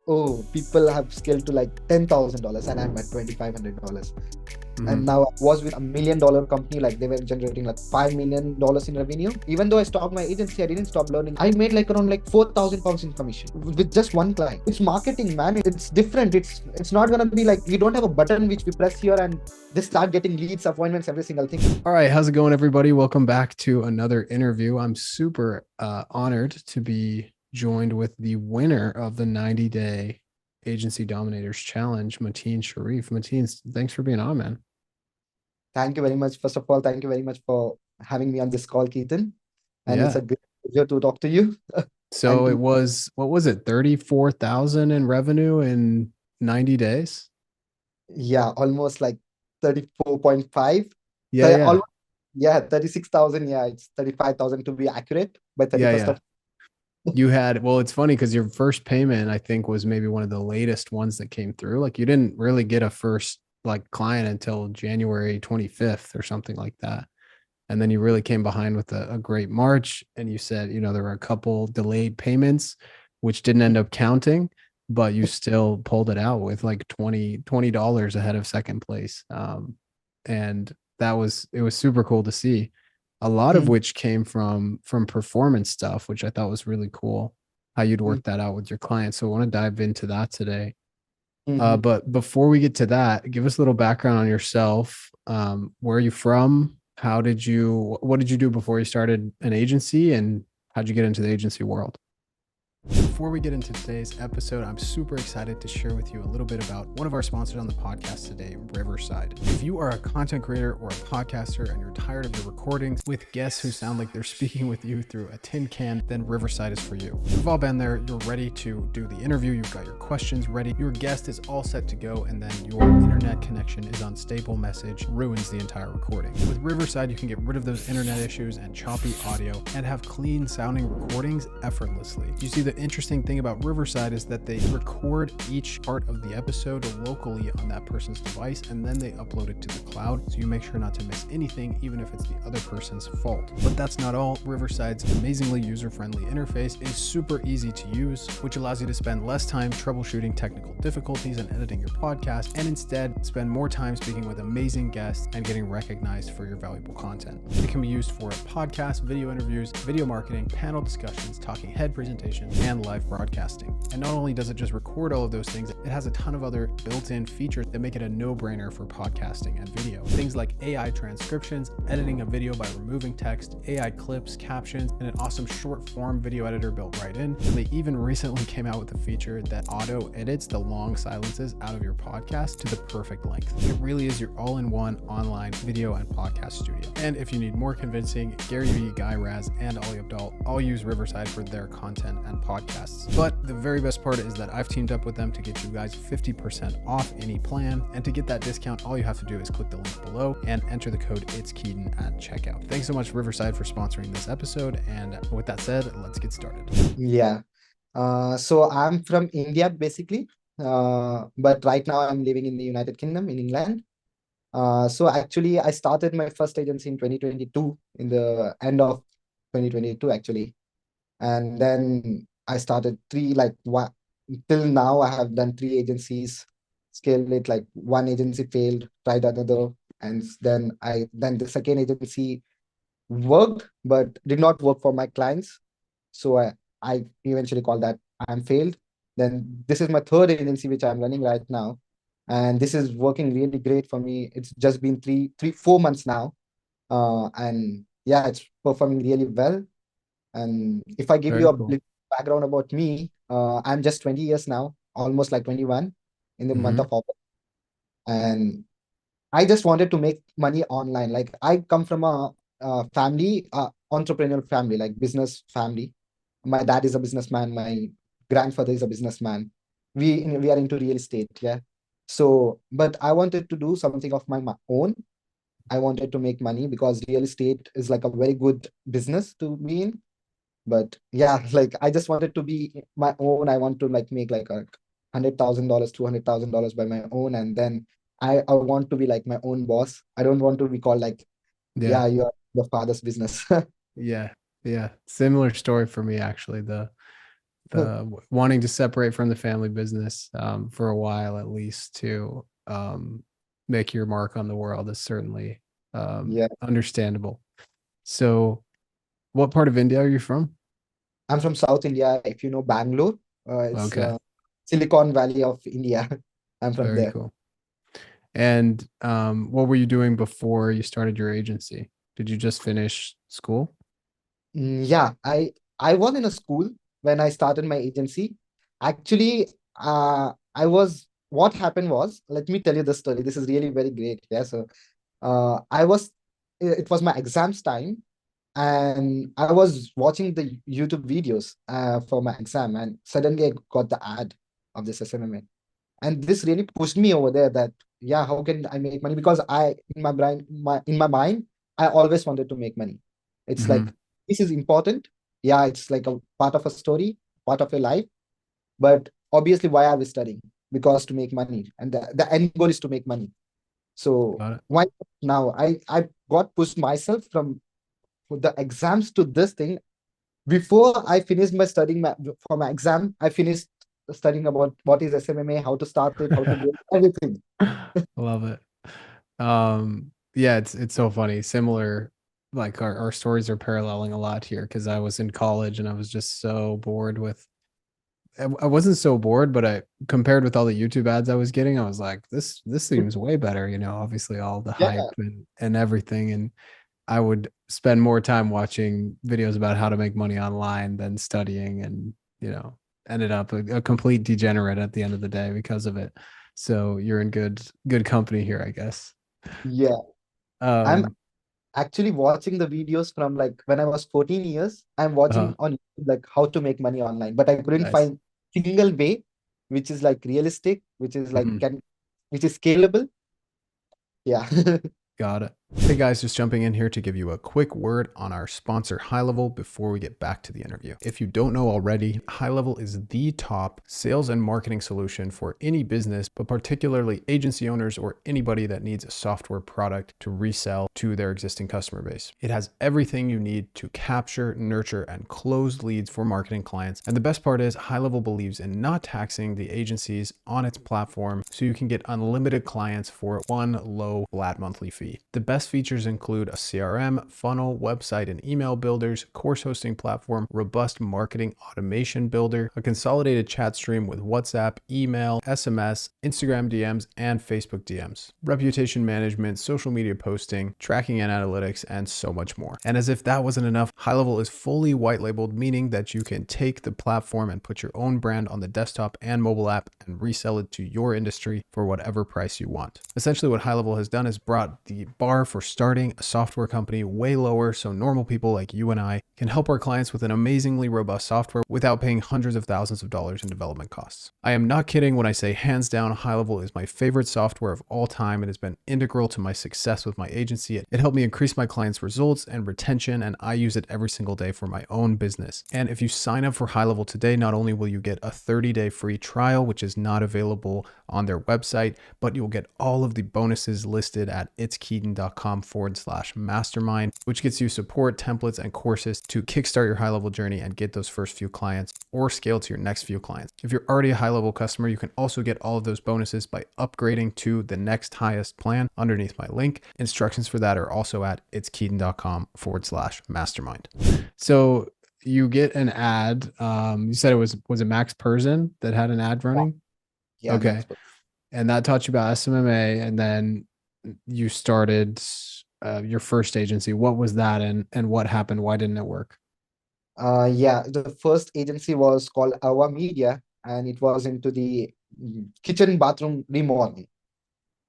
oh, people have scaled to like $10,000 and I'm at $2,500. And now I was with $1 million company, like they were generating like $5 million in revenue. Even though I stopped my agency, I didn't stop learning. I made like around like 4,000 pounds in commission with just one client. It's marketing, man. It's different. It's not gonna be like we don't have a button which we press here and just start getting leads, appointments, every single thing. All right, how's it going, everybody? Welcome back to another interview. I'm super honored to be joined with the winner of the 90-day Agency Dominators Challenge, Mateen Shariff. Mateen, thanks for being on, man. Thank you very much. First of all, thank you very much for having me on this call, Keaton. And it's Yeah. a great pleasure to talk to you. So it was, what was it, 34,000 in revenue in 90 days? Yeah, almost like 34.5. Yeah. Yeah, 36,000. Yeah, it's 35,000 to be accurate by 31st Yeah. of. You had, well, it's funny because your first payment, I think, was maybe one of the latest ones that came through. Like you didn't really get a first like client until January 25th or something like that. And then you really came behind with a great March. And you said, there were a couple delayed payments, which didn't end up counting, but you still pulled it out with like $20 ahead of second place. And it was super cool to see, a lot of which came from performance stuff, which I thought was really cool, how you'd work that out with your clients. So I want to dive into that today. But before we get to that, give us a little background on yourself. Where are you from? What did you do before you started an agency, and how'd you get into the agency world? Before we get into today's episode, I'm super excited to share with you a little bit about one of our sponsors on the podcast today, Riverside. If you are a content creator or a podcaster and you're tired of your recordings with guests who sound like they're speaking with you through a tin can, then Riverside is for you. We've all been there. You're ready to do the interview. You've got your questions ready. Your guest is all set to go, and then your internet connection is unstable, message ruins the entire recording. With Riverside, you can get rid of those internet issues and choppy audio and have clean sounding recordings effortlessly. You see, the interesting thing about Riverside is that they record each part of the episode locally on that person's device, and then they upload it to the cloud, so you make sure not to miss anything, even if it's the other person's fault. But that's not all. Riverside's amazingly user-friendly interface is super easy to use, which allows you to spend less time troubleshooting technical difficulties and editing your podcast, and instead spend more time speaking with amazing guests and getting recognized for your valuable content. It can be used for podcasts, video interviews, video marketing, panel discussions, talking head presentations, and live broadcasting. And not only does it just record all of those things, it has a ton of other built-in features that make it a no-brainer for podcasting and video. Things like AI transcriptions, editing a video by removing text, AI clips, captions, and an awesome short-form video editor built right in. And they even recently came out with a feature that auto-edits the long silences out of your podcast to the perfect length. It really is your all-in-one online video and podcast studio. And if you need more convincing, Gary Vee, Guy Raz, and Ali Abdal all use Riverside for their content and podcasts. But the very best part is that I've teamed up with them to get you guys 50% off any plan. And to get that discount, all you have to do is click the link below and enter the code It's Keaton at checkout. Thanks so much, Riverside, for sponsoring this episode. And with that said, let's get started. Yeah. So I'm from India, basically. But right now I'm living in the United Kingdom, in England. So actually, I started my first agency in 2022, in the end of 2022, actually. And then I started till now I have done 3 agencies, scaled it, like one agency failed, tried another, and then the second agency worked but did not work for my clients. So I eventually called that I'm failed. Then this is my third agency which I'm running right now, and this is working really great for me. It's just been 4 months now, and yeah, it's performing really well. And if I give you a little background about me, I'm just 20 years now, almost like 21 in the month of August. And I just wanted to make money online. Like I come from a family, entrepreneurial family, like business family. My dad is a businessman. My grandfather is a businessman. We are into real estate, yeah. So, but I wanted to do something of my own. I wanted to make money because real estate is like a very good business to be in. But yeah, like I just wanted to be my own. I want to like make like $100,000, $200,000 by my own, and then I want to be like my own boss. I don't want to be called like, yeah, you're the father's business. Yeah. Similar story for me, actually. wanting to separate from the family business for a while at least to make your mark on the world is certainly Yeah, understandable. So what part of India are you from? I'm from South India. If you know Bangalore, it's Okay, Silicon Valley of India. I'm from very there. cool. And what were you doing before you started your agency? Did you just finish school? Yeah, I was in a school when I started my agency. Actually, I was what happened was, let me tell you the story. This is really very great. Yeah, so I was it was my exams time, and I was watching the YouTube videos for my exam, and suddenly I got the ad of this SMMA, and this really pushed me over there. That yeah, how can I make money? Because I in my brain, in my mind, I always wanted to make money. It's Hmm. like this is important. Yeah, it's like a part of a story, part of your life. But obviously, why are we studying? Because to make money, and the end goal is to make money. So Got it. why now? I got pushed myself from the exams to this thing. Before I finished my studying for my exam, I finished studying about what is SMMA, how to start it, how to do it, everything. Love it. Yeah, it's so funny. Similar, like our stories are paralleling a lot here because I was in college and I was just so bored with I wasn't so bored, but I compared with all the YouTube ads I was getting, I was like, this seems way better, obviously all the Yeah, hype and everything. And I would spend more time watching videos about how to make money online than studying and, ended up a complete degenerate at the end of the day because of it. So you're in good company here, I guess. yeah. I'm Um, actually watching the videos from like when I was 14 years. I'm uh, watching on YouTube, like how to make money online, but I couldn't nice. find single way which is like realistic, which is like Mhm. which is scalable. Yeah. Got it. Hey guys, just jumping in here to give you a quick word on our sponsor High Level before we get back to the interview. If you don't know already, High Level is the top sales and marketing solution for any business, but particularly agency owners or anybody that needs a software product to resell to their existing customer base. It has everything you need to capture, nurture, and close leads for marketing clients. And the best part is High Level believes in not taxing the agencies on its platform so you can get unlimited clients for one low flat monthly fee. The best features include a CRM, funnel, website and email builders, course hosting platform, robust marketing automation builder, a consolidated chat stream with WhatsApp, email, SMS, Instagram DMs, and Facebook DMs, reputation management, social media posting, tracking and analytics, and so much more. And as if that wasn't enough, High Level is fully white labeled, meaning that you can take the platform and put your own brand on the desktop and mobile app and resell it to your industry for whatever price you want. Essentially, what High Level has done is brought the bar for starting a software company way lower so normal people like you and I can help our clients with an amazingly robust software without paying hundreds of thousands of dollars in development costs. I am not kidding when I say hands down, High Level is my favorite software of all time. It has been integral to my success with my agency. It helped me increase my clients' results and retention, and I use it every single day for my own business. And if you sign up for High Level today, not only will you get a 30-day free trial, which is not available on their website, but you'll get all of the bonuses listed at itskeaton.com/mastermind, which gets you support, templates, and courses to kickstart your high level journey and get those first few clients or scale to your next few clients. If you're already a high level customer, you can also get all of those bonuses by upgrading to the next highest plan underneath my link. Instructions for that are also at itskeaton.com/mastermind. So you get an ad. You said was it Max Person that had an ad running? Yeah, Okay. Max. And that taught you about SMMA, and then you started your first agency. What was that, and what happened? Why didn't it work? Yeah, the first agency was called Our Media, and it was into the kitchen bathroom remodeling.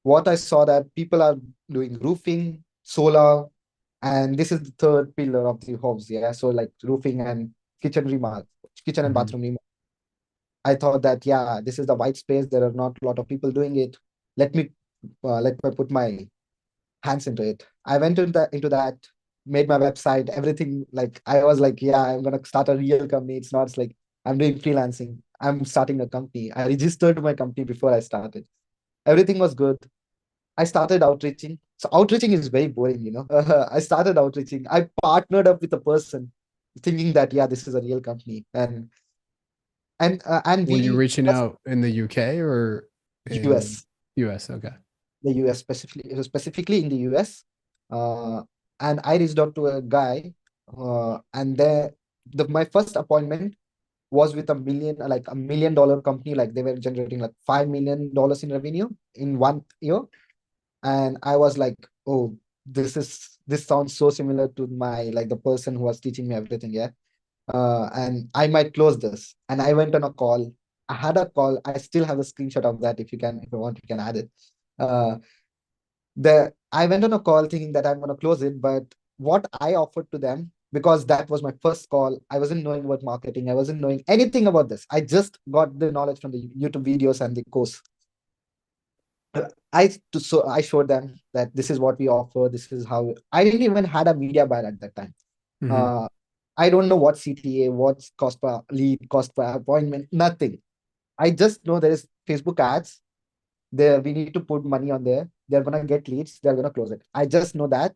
What I saw that people are doing roofing, solar, and this is the third pillar of the homes. Yeah, so like roofing and kitchen remodel, kitchen and Mhm. bathroom remodel. I thought that yeah, this is the white space. There are not a lot of people doing it. Let me put my hands into it. I went into that, made my website, everything. Like I was like, yeah, I'm gonna start a real company. It's not like I'm doing freelancing. I'm starting a company. I registered my company before I started. Everything was good. I started outreaching. So outreaching is very boring. I started outreaching. I partnered up with a person, thinking that yeah, this is a real company, and And Were you we reaching out in the UK or in US, US? Okay. the US specifically in the US. Uh, and I reached out to a guy, and my first appointment was with $1 million company. Like they were generating like $5 million in revenue in 1 year. And I was like, oh, this sounds so similar to my like the person who was teaching me everything. Yeah. And I might close this. And I went on a call. I had a call. I still have a screenshot of that. If you want, you can add it. Uh, I went on a call thinking that I'm gonna close it, but what I offered to them, because that was my first call, I wasn't knowing about marketing. I wasn't knowing anything about this. I just got the knowledge from the YouTube videos and the course. So I showed them that this is what we offer. This is how. I didn't even had a media buyer at that time. Mhm. Uh, I don't know what CTA, what's cost per lead, cost per appointment, nothing. I just know there is Facebook ads. There we need to put money on there. They're gonna get leads. They're gonna close it. I just know that.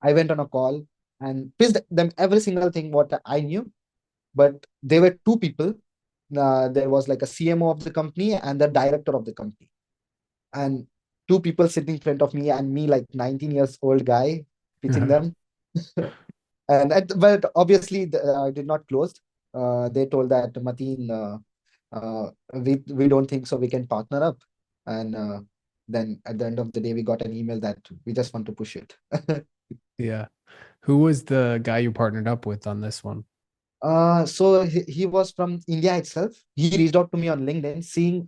I went on a call and pitched them every single thing what I knew. But there were two people. There was like a CMO of the company and the director of the company, and two people sitting in front of me and me, like 19 years old guy, pitching them. But obviously I did not close. They told that Mateen, we don't think so. We can partner up, and then at the end of the day, we got an email that we just want to push it. Yeah. Who was the guy you partnered up with on this one? So he was from India itself. He reached out to me on LinkedIn, seeing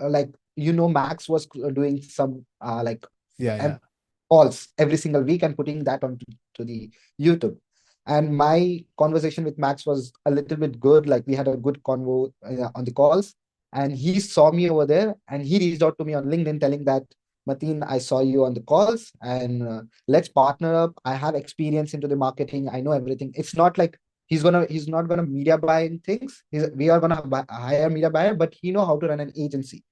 Max was doing some Yeah, yeah. calls every single week and putting that onto to the YouTube. And my conversation with Max was a little bit good. Like we had a good convo on the calls. And he saw me over there and he reached out to me on LinkedIn telling that, Mateen, I saw you on the calls and let's partner up. I have experience into the marketing. I know everything. It's not like he's not gonna media buying things. We are gonna hire media buyer, but he know how to run an agency.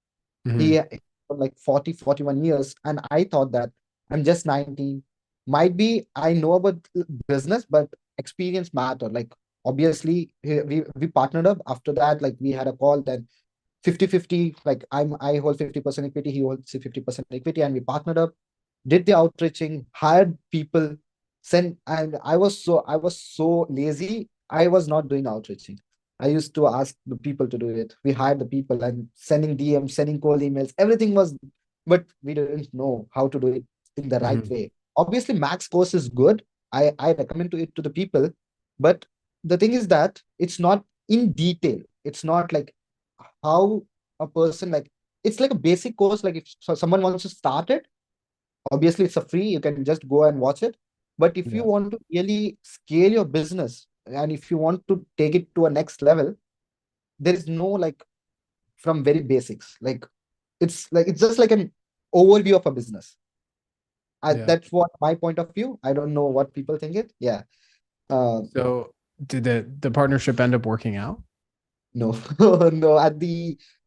Mhm. He for like 41 years, and I thought that I'm just 19. Might be I know about business, but experience matter. Like obviously we partnered up. After that, like we had a call, then 50-50. Like I hold 50% equity, he holds 50% equity, and we partnered up, did the outreaching, hired people, sent. And I was so lazy. I was not doing outreaching. I used to ask the people to do it. We hired the people and sending DMs, sending cold emails. Everything was, but we didn't know how to do it in the right Mhm. way. Obviously, Max course is good. I recommend to it to the people, but the thing is that it's not in detail. It's not like how a person like it's like a basic course. Like if someone wants to start it, obviously it's a free. You can just go and watch it. But if you Yeah. want to really scale your business and if you want to take it to a next level, there is no like from very basics. Like it's just like an overview of a business. Yeah. That's what my point of view. I don't know what people think it. Yeah. Uh, So did the partnership end up working out? no, no.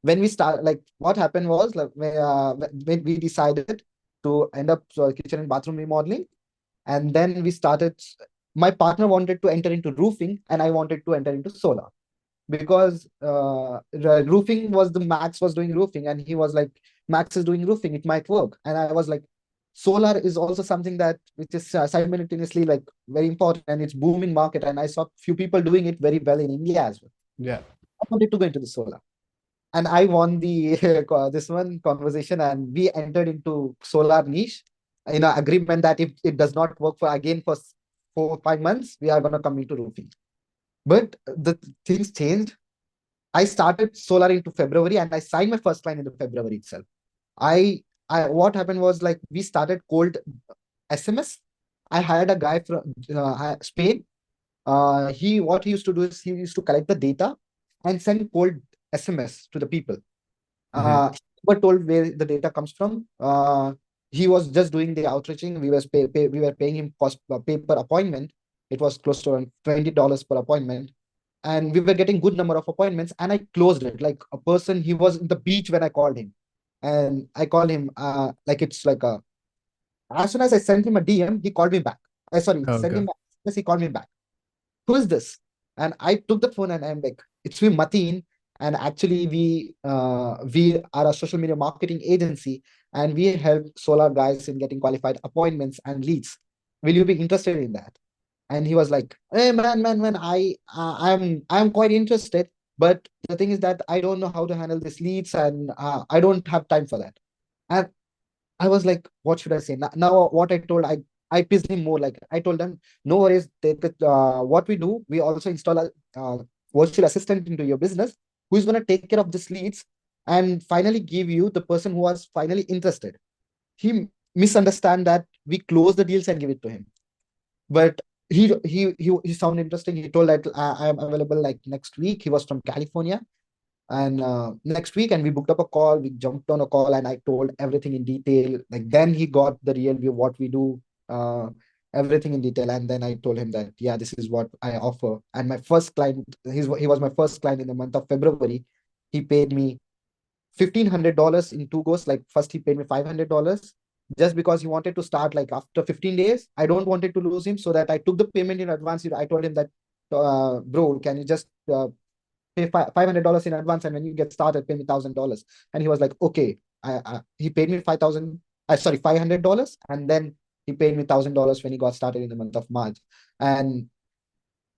When we start, like what happened was like when we decided to end up kitchen and bathroom remodeling, and then we started. My partner wanted to enter into roofing, and I wanted to enter into solar because the roofing was the Max was doing roofing, and he was like, Max is doing roofing, it might work. And I was like, solar is also something that which is simultaneously like very important and it's booming market. And I saw few people doing it very well in India as well. Yeah. I wanted to go into the solar. And I won the this one conversation, and we entered into solar niche in an agreement that if it does not work for again for 4 or 5 months, we are gonna come into roofing. But the things changed. I started solar into February, and I signed my first client in the February itself. I, I what happened was like we started cold SMS. I hired a guy from Spain. He what he used to do is he used to collect the data and send cold SMS to the people. Mhm. He never told where the data comes from. He was just doing the outreaching. We were paying him cost pay per appointment. It was close to around $20 per appointment, and we were getting good number of appointments. And I closed it like a person. He was in the beach when I called him, and I called him like it's like a. As soon as I sent him a DM, he called me back. I sorry, sent Okay. him. Yes, he called me back. Who is this? And I took the phone and I'm like, it's me, Mateen. And actually, we are a social media marketing agency, and we help solar guys in getting qualified appointments and leads. Will you be interested in that? And he was like, hey man, I'm quite interested, but the thing is that I don't know how to handle these leads, and I don't have time for that. And I was like, what should I say now? What I told, I pissed him more. Like, I told them, no worries, take it. What we do, we also install a virtual assistant into your business who is going to take care of these leads and finally give you the person who was finally interested. He misunderstand that we close the deals and give it to him, but he sounded interesting. He told that I am available like next week. He was from California, and next week, and we booked up a call. We jumped on a call, and I told everything in detail. Like, then he got the real view what we do, uh, everything in detail. And then I told him that, yeah, this is what I offer. And my first client, he was my first client in the month of February. He paid me $1,500 in two goes. Like, first he paid me $500 just because he wanted to start like after 15 days. I don't wanted to lose him, so that I took the payment in advance. I told him that, bro, can you just pay $500 in advance, and when you get started, pay me $1,000. And he was like, okay. He paid me 5,000. Sorry, $500, and then he paid me $1,000 when he got started in the month of March. And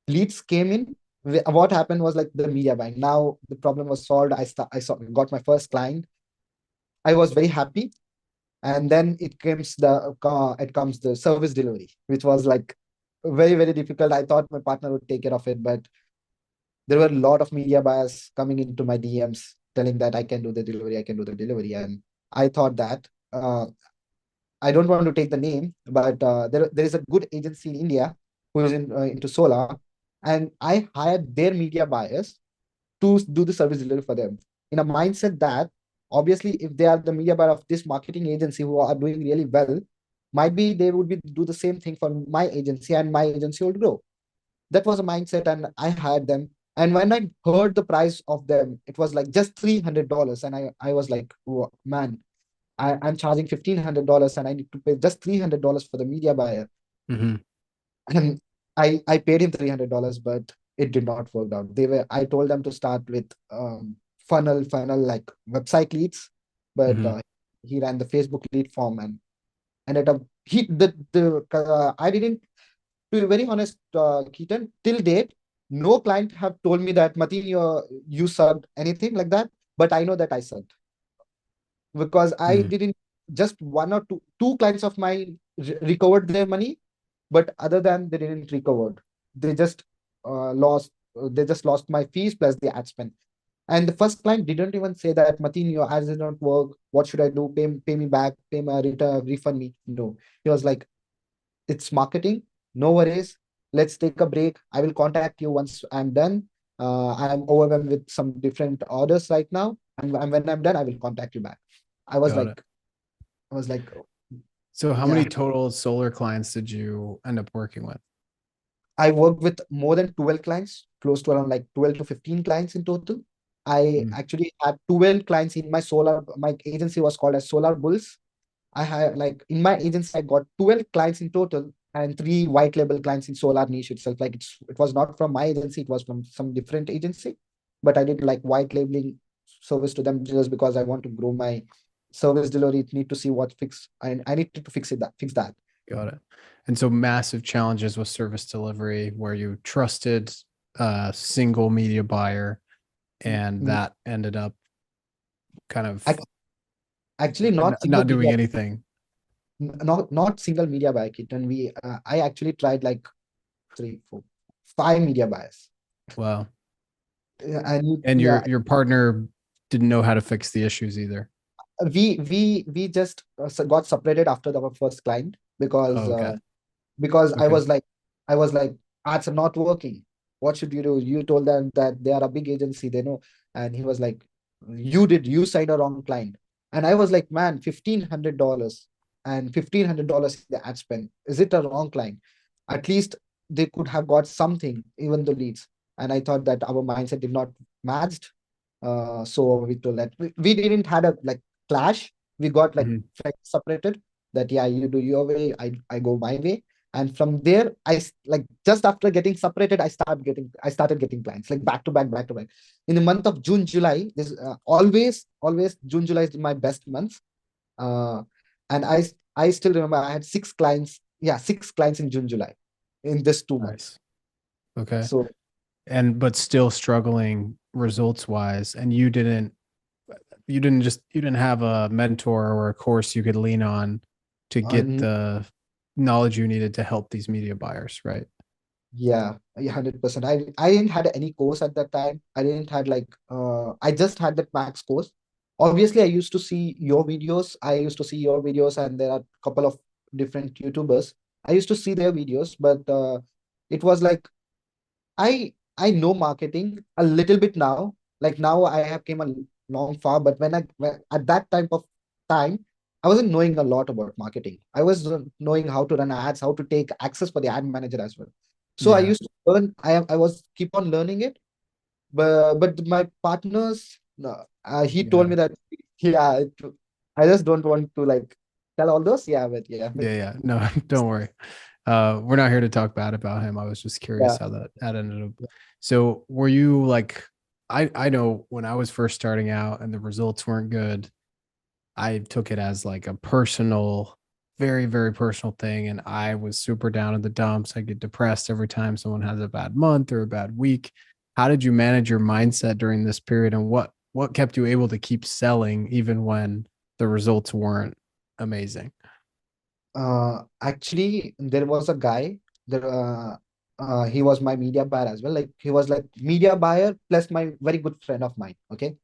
leads came in. What happened was like the media buying. Now the problem was solved. Got my first client. I was very happy. And then it comes the service delivery, which was like very, very difficult. I thought my partner would take care of it, but there were a lot of media buyers coming into my DMs telling that I can do the delivery, I can do the delivery. And I thought that, I don't want to take the name, but there is a good agency in India who is into solar, and I hired their media buyers to do the service delivery for them, in a mindset that obviously if they are the media buyer of this marketing agency who are doing really well, might be they would be do the same thing for my agency, and my agency will grow. That was a mindset, and I hired them. And when I heard the price of them, it was like just $300. And I was like, "Whoa, man, I'm charging $1,500 and I need to pay just $300 for the media buyer." Mm-hmm. And I paid him $300, but it did not work out. I told them to start with funnel like website leads, but Mm-hmm. he ran the Facebook lead form and ended up I didn't, to be very honest, Keaton, till date, no client have told me that, Mateen, you sucked, anything like that. But I know that I sucked, because I Mm-hmm. didn't, just one or two clients of mine recovered their money, but other than they didn't recover. They just lost my fees plus the ad spend. And the first client didn't even say that, Mateen, your ads did not work. What should I do? Pay me back, pay my return, refund me. No. He was like, it's marketing. No worries. Let's take a break. I will contact you once I'm done. I'm overwhelmed with some different orders right now. And when I'm done, I will contact you back. I was Got it. like, I was like, So how yeah. many total solar clients did you end up working with? I worked with more than 12 clients, close to around like 12 to 15 clients in total. I Mm. actually had 12 clients in my agency was called as Solar Bulls. I had, like, in my agency, I got 12 clients in total and three white label clients in solar niche itself. Like, it was not from my agency, it was from some different agency. But I did like white labeling service to them just because I want to grow my service delivery. Need to see what fix I need to fix that. Got it. And so massive challenges with service delivery where you trusted a single media buyer and Mm, that ended up kind of ac- Actually, not single not doing media, anything. not single media buyer kit. And I actually tried like three, four, five media buyers. Wow. And And yeah, your partner didn't know how to fix the issues either. we just got separated after our first client, Oh, okay. because Okay. I was like, ads are not working. What should you do? You told them that they are a big agency, they know. And he was like, you signed a wrong client. And I was like, man, $1,500 and $1,500 the ad spend. Is it a wrong client? At least they could have got something, even the leads. And I thought that our mindset did not matched. So we told that we didn't had a like clash. We got like Mhm. separated, that yeah, you do your way, I go my way. And from there, like just after getting separated, I started getting clients like back to back, back to back. In the month of June, July, this always June, July is my best months. Uh, and I still remember I had 6 clients. Yeah, 6 clients in June, July, in this 2 months. Nice. Okay. So But still struggling results wise. And you didn't have a mentor or a course you could lean on to get um, the knowledge you needed to help these media buyers, right? yeah, 100%. I didn't had any course at that time. I didn't had like I just had that max course. Obviously, I used to see your videos. And there are a couple of different YouTubers. I used to see their videos, but it was like I know marketing a little bit now. Like now I have came a long far, but when at that time, I wasn't knowing a lot about marketing. I was knowing how to run ads, how to take access for the ad manager as well. So I Yeah. used to learn. I was keep on learning it, but my partners, no, he told Yeah. me that yeah, I just don't want to like tell all those. Yeah, but yeah, Yeah. Yeah. No, don't worry. We're not here to talk bad about him. I was just curious yeah, how that ended up. So were you like, I know when I was first starting out and the results weren't good, I took it as like a personal, very, very personal thing. And I was super down in the dumps. I get depressed every time someone has a bad month or a bad week. How did you manage your mindset during this period? And what kept you able to keep selling even when the results weren't amazing? Actually, there was a guy that he was my media buyer as well. Like he was like media buyer plus my very good friend of mine. Okay,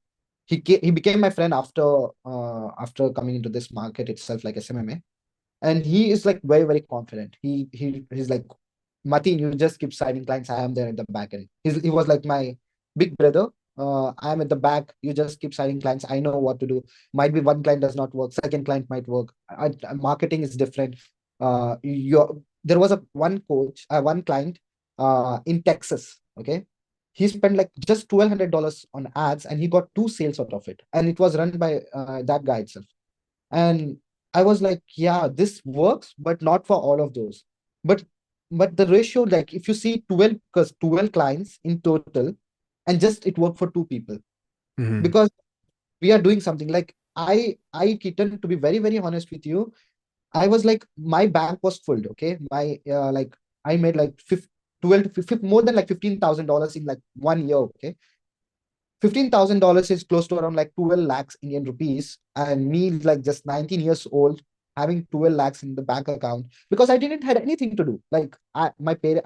he became my friend after coming into this market itself, like SMMA, and he is like very very confident. He's like, Mateen, you just keep signing clients. I am there at the back end. He was like my big brother. I am at the back. You just keep signing clients. I know what to do. Might be one client does not work. Second client might work. Marketing is different. There was a one client in Texas. Okay, he spent like just $1,200 on ads, and he got 2 sales out of it. And it was run by that guy itself. And I was like, yeah, this works, but not for all of those. But but the ratio, like if you see 12, because 12 clients in total, and just it worked for 2 people, Mm-hmm. because we are doing something like Keaton, to be very, very honest with you, I was like, my bank was full. Okay. My like I made like 12 to 15, more than like $15,000 in like 1 year. Okay. $15,000 is close to around like 12 lakhs Indian rupees. And me, like just 19 years old, having 12 lakhs in the bank account because I didn't had anything to do. Like I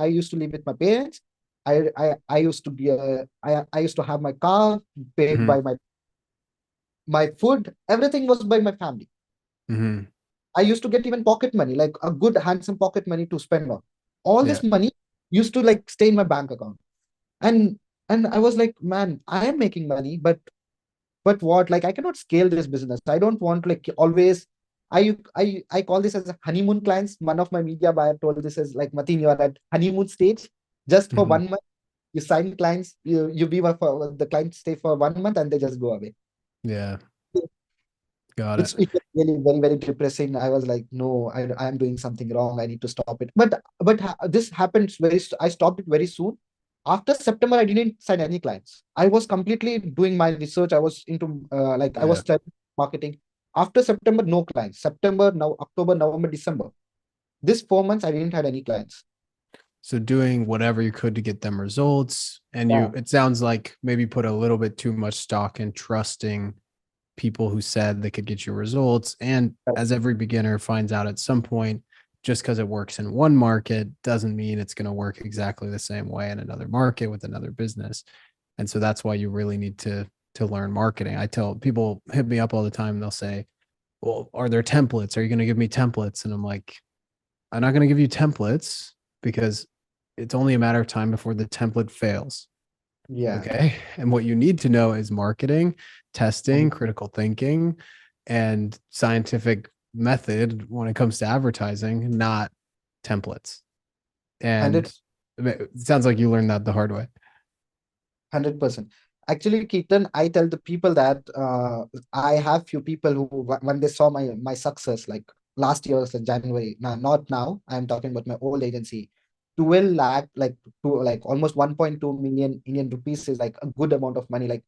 used to live with my parents. I used to be I used to have my car paid Mm-hmm. by my food. Everything was by my family. Mm-hmm. I used to get even pocket money, like a good handsome pocket money to spend on. All Yeah. this money used to like stay in my bank account. And I was like, man, I am making money, but what, like I cannot scale this business. I don't want like always. I call this as a honeymoon clients. One of my media buyer told this as like, Mateen, you are at honeymoon stage just for Mm-hmm. 1 month. You sign clients, you be for the client stay for 1 month and they just go away. Yeah. Got it. It was really very very depressing. I was like, no, I am doing something wrong. I need to stop it. But this happened I stopped it very soon. After September, I didn't sign any clients. I was completely doing my research. I was into like I was Yeah. studying marketing. After September, no clients. September, now October, November, December. This 4 months, I didn't have any clients. So doing whatever you could to get them results. And Yeah. it sounds like maybe put a little bit too much stock in trusting people who said they could get you results. And as every beginner finds out at some point, just because it works in one market doesn't mean it's going to work exactly the same way in another market with another business. And so that's why you really need to learn marketing. I tell people hit me up all the time and they'll say, well, are there templates? Are you going to give me templates? And I'm like, I'm not going to give you templates because it's only a matter of time before the template fails. Yeah. Okay. And what you need to know is marketing, testing, critical thinking, and scientific method when it comes to advertising, not templates. And 100 it sounds like you learned that the hard way. 100%. Actually, Keaton, I tell the people that I have few people who, when they saw my success, like last year, so January. Now, not now. I'm talking about my old agency. 12 lakh, like to like almost 1.2 million Indian rupees is like a good amount of money. Like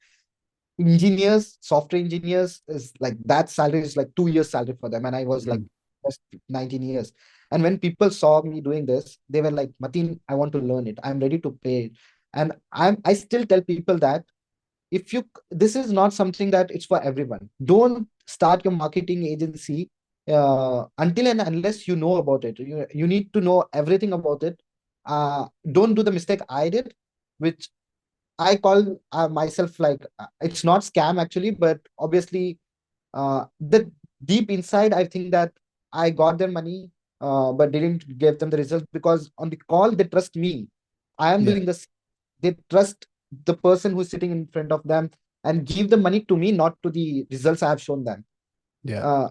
engineers, software engineers is like that salary is like 2 years salary for them. And I was like Mhm. just 19 years. And when people saw me doing this, they were like, Mateen, I want to learn it. I'm ready to pay it. And I still tell people that if you this is not something that it's for everyone. Don't start your marketing agency until and unless you know about it. You need to know everything about it. Don't do the mistake I did, which I call myself like it's not scam actually, but obviously the deep inside I think that I got their money, but didn't give them the results because on the call they trust me. I am Yeah. doing this. They trust the person who's sitting in front of them and give the money to me, not to the results I have shown them. Yeah. Uh,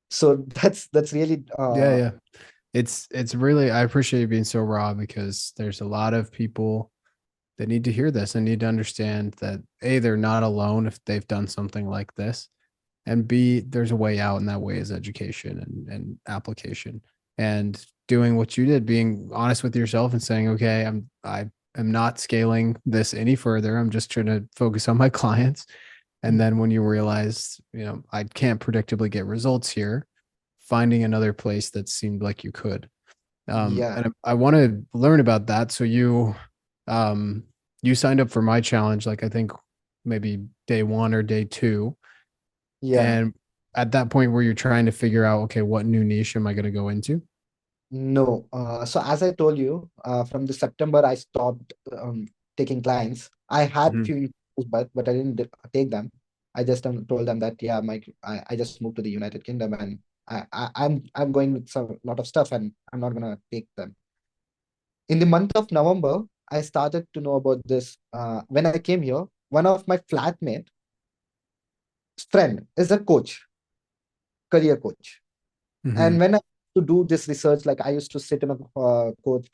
so that's really Yeah. Yeah. It's really, I appreciate you being so raw because there's a lot of people that need to hear this and need to understand that A, they're not alone if they've done something like this. And B, there's a way out, and that way is education and application. And doing what you did, being honest with yourself and saying, okay, I am not scaling this any further. I'm just trying to focus on my clients. And then when you realize, I can't predictably get results here, finding another place that seemed like you could. yeah, And I want to learn about that. So um, you signed up for my challenge, like I think maybe day one or day two. yeah. And at that point where you're trying to figure out, okay, what new niche am I going to go into? No. So as I told you, from the September I stopped taking clients. I had Mhm. few interviews, but I didn't take them. I just told them that yeah, I just moved to the United Kingdom and I'm going with some lot of stuff and I'm not gonna take them. In the month of November, I started to know about this. When I came here, one of my flatmate friend is a coach, career coach. And Mhm. when I used to do this research, like I used to sit in a coach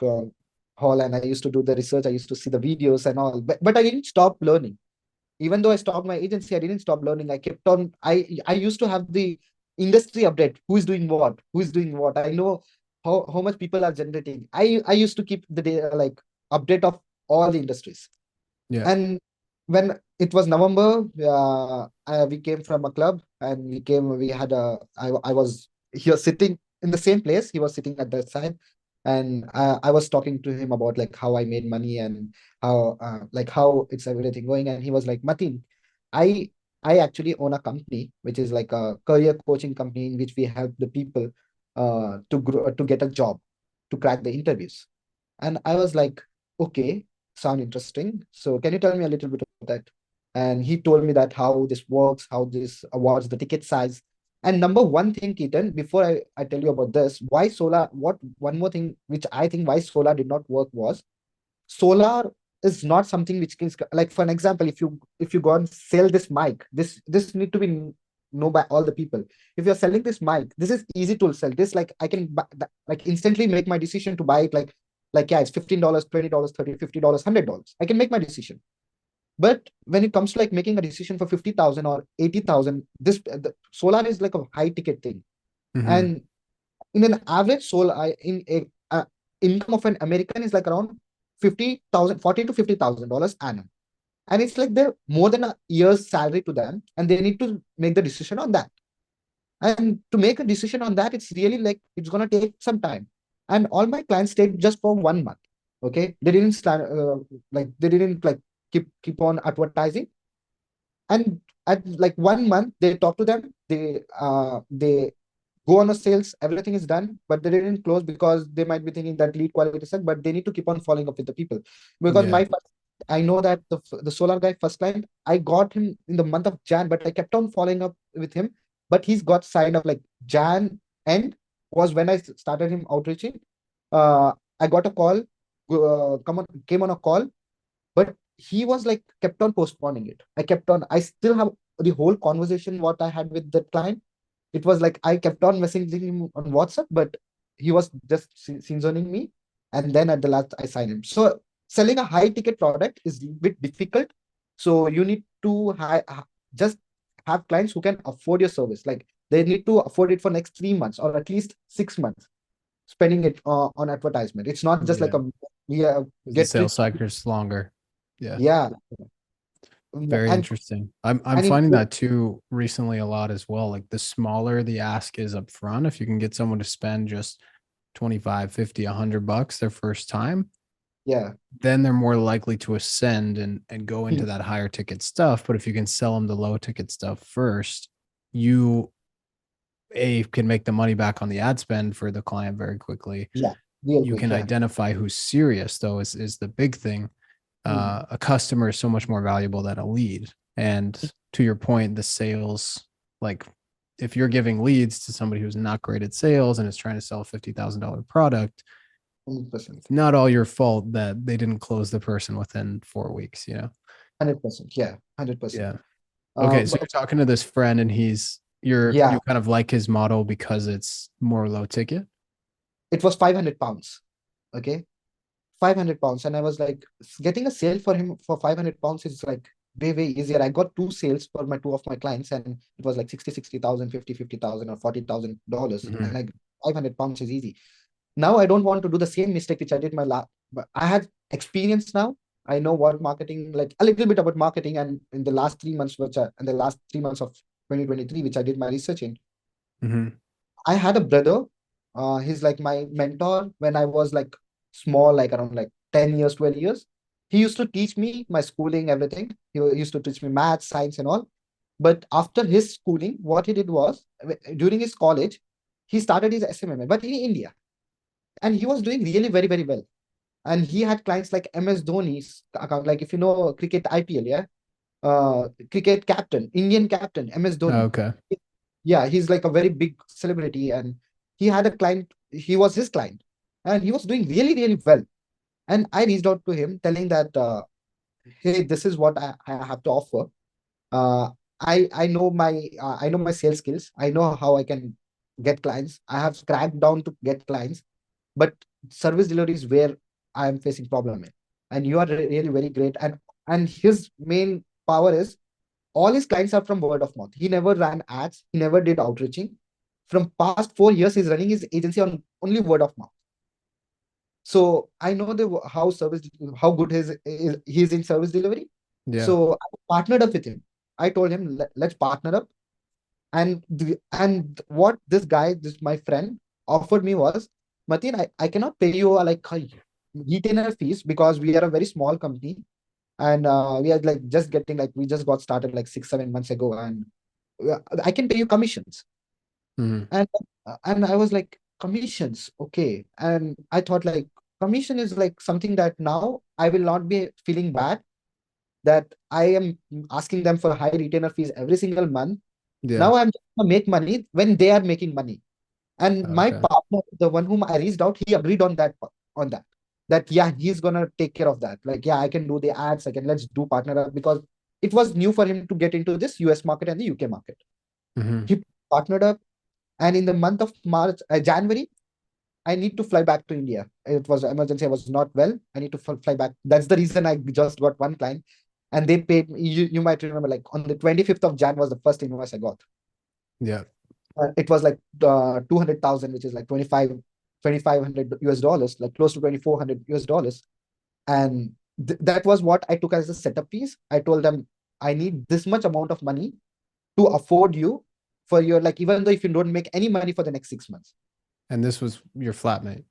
hall and I used to do the research, I used to see the videos and all, but I didn't stop learning. Even though I stopped my agency, I didn't stop learning. I kept on, I used to have the industry update, who is doing what, who is doing what. I know how much people are generating. I used to keep the data like update of all the industries. Yeah. And when it was November, we came from a club and we had I was here sitting in the same place. He was sitting at that side. And I was talking to him about like how I made money and how it's everything going. And he was like, Mateen, I I actually own a company, which is like a career coaching company in which we help the people to grow, to get a job, to crack the interviews. And I was like, okay, sound interesting. So can you tell me a little bit about that? And he told me that how this works, how this awards the ticket size. And number one thing, Keaton, before I tell you about this, why solar, what one more thing which I think why solar did not work was solar is not something which can like for an example, if you go and sell this mic, this need to be known by all the people. If you're selling this mic, this is easy to sell. This like I can like instantly make my decision to buy it like yeah, it's $15, $20, $30, $50, $100. I can make my decision. But when it comes to like making a decision for 50,000 or 80,000, this the solar is like a high ticket thing. Mhm. And in an average in a income of an American is like around 50,000, 40 to $50,000 annum. And it's like they're more than a year's salary to them, and they need to make the decision on that. And to make a decision on that, it's really like it's gonna take some time. And all my clients stayed just for 1 month. Okay, they didn't start they didn't like keep on advertising. And at like 1 month, they talk to them. They go on a sales, everything is done, but they didn't close because they might be thinking that lead quality suck, but they need to keep on following up with the people. Because Yeah. I know that the solar guy first client, I got him in the month of Jan, but I kept on following up with him. But he's got signed up like Jan end was when I started him outreaching. I got a call, came on a call, but he was like kept on postponing it. I still have the whole conversation what I had with the client. It was like I kept on messaging him on WhatsApp, but he was just seasoning me. And then at the last, I signed him. So selling a high ticket product is a bit difficult. So you need to just have clients who can afford your service. Like they need to afford it for next 3 months or at least 6 months, spending it on advertisement. It's not just like Yeah. we The get sales rich. cycle is longer. Yeah. Yeah. Very And interesting. I'm and in, finding that too recently a lot as well. Like the smaller the ask is up front, if you can get someone to spend just 25, 50, $100 their first time, yeah. then they're more likely to ascend and go into that higher ticket stuff. But if you can sell them the low ticket stuff first, you can make the money back on the ad spend for the client very quickly. Yeah. Real You quick. can Yeah. identify who's serious though is the big thing. A customer is so much more valuable than a lead. And to your point, the sales, like if you're giving leads to somebody who's not great at sales and is trying to sell a $50,000 product, 100%. not all your fault that they didn't close the person within 4 weeks, 100%. Yeah. 100%. Yeah. Okay. So you're talking to this friend and Yeah, you kind of like his model because it's more low ticket. it was 500 pounds. Okay. 500 pounds. And I was like, getting a sale for him for 500 pounds is like way easier. I got two sales for my two of my clients, and it was like 60,000, 50,000, or $40,000. And Mhm. like 500 pounds is easy. Now I don't want to do the same mistake which I did my last, but I had experience now. I know what marketing, like a little bit about marketing. And in the last 3 months, in the last 3 months of 2023, which I did my research in, Mhm. I had a brother. He's like my mentor when I was like small, like around like 10 years, 12 years. He used to teach me my schooling, everything. He used to teach me math, science, and all. But after his schooling, what he did was during his college, he started his SMMA, but in India. And he was doing really very well. And he had clients like MS Dhoni's account, like if you know cricket IPL, yeah, cricket captain, Indian captain, MS Dhoni. Okay. Yeah, he's like a very big celebrity, and he had a client. He was his client, and he was doing really well. And I reached out to him, telling that, hey, this is what I have to offer. Uh, I know my sales skills. I know how I can get clients. I have cracked down to get clients, but service delivery is where I am facing problem in. And you are really very great. And his main power is all his clients are from word of mouth. He never ran ads. He never did outreaching. From past 4 years, he's running his agency on only word of mouth. So I know how good he's in service delivery. Yeah. So I partnered up with him. I told him, let's partner up. And what this my friend offered me was, Mateen, I cannot pay you like a retainer fees because we are a very small company, and we are like just getting like we just got started like 6 7 months ago, and I can pay you commissions. Mhm. And I was like, commissions, okay. And I thought like commission is like something that now I will not be feeling bad that I am asking them for high retainer fees every single month. Yeah. Now I'm just gonna make money when they are making money. And my Okay. partner, the one whom I reached out, he agreed on that. That yeah, he's gonna take care of that. Like, yeah, I can do the ads, let's do partner up, because it was new for him to get into this US market and the UK market. Mhm. He partnered up, and in the month of January, I need to fly back to India. It was an emergency. I was not well. I need to fly back. That's the reason I just got one client, and they paid me. You might remember, like on the 25th of Jan was the first invoice I got. Yeah. It was like 200,000, which is like 2,500 US dollars, like close to 2,400 US dollars. And that was what I took as a setup piece. I told them, I need this much amount of money to afford you for your, like, even though if you don't make any money for the next 6 months. And this was your flatmate.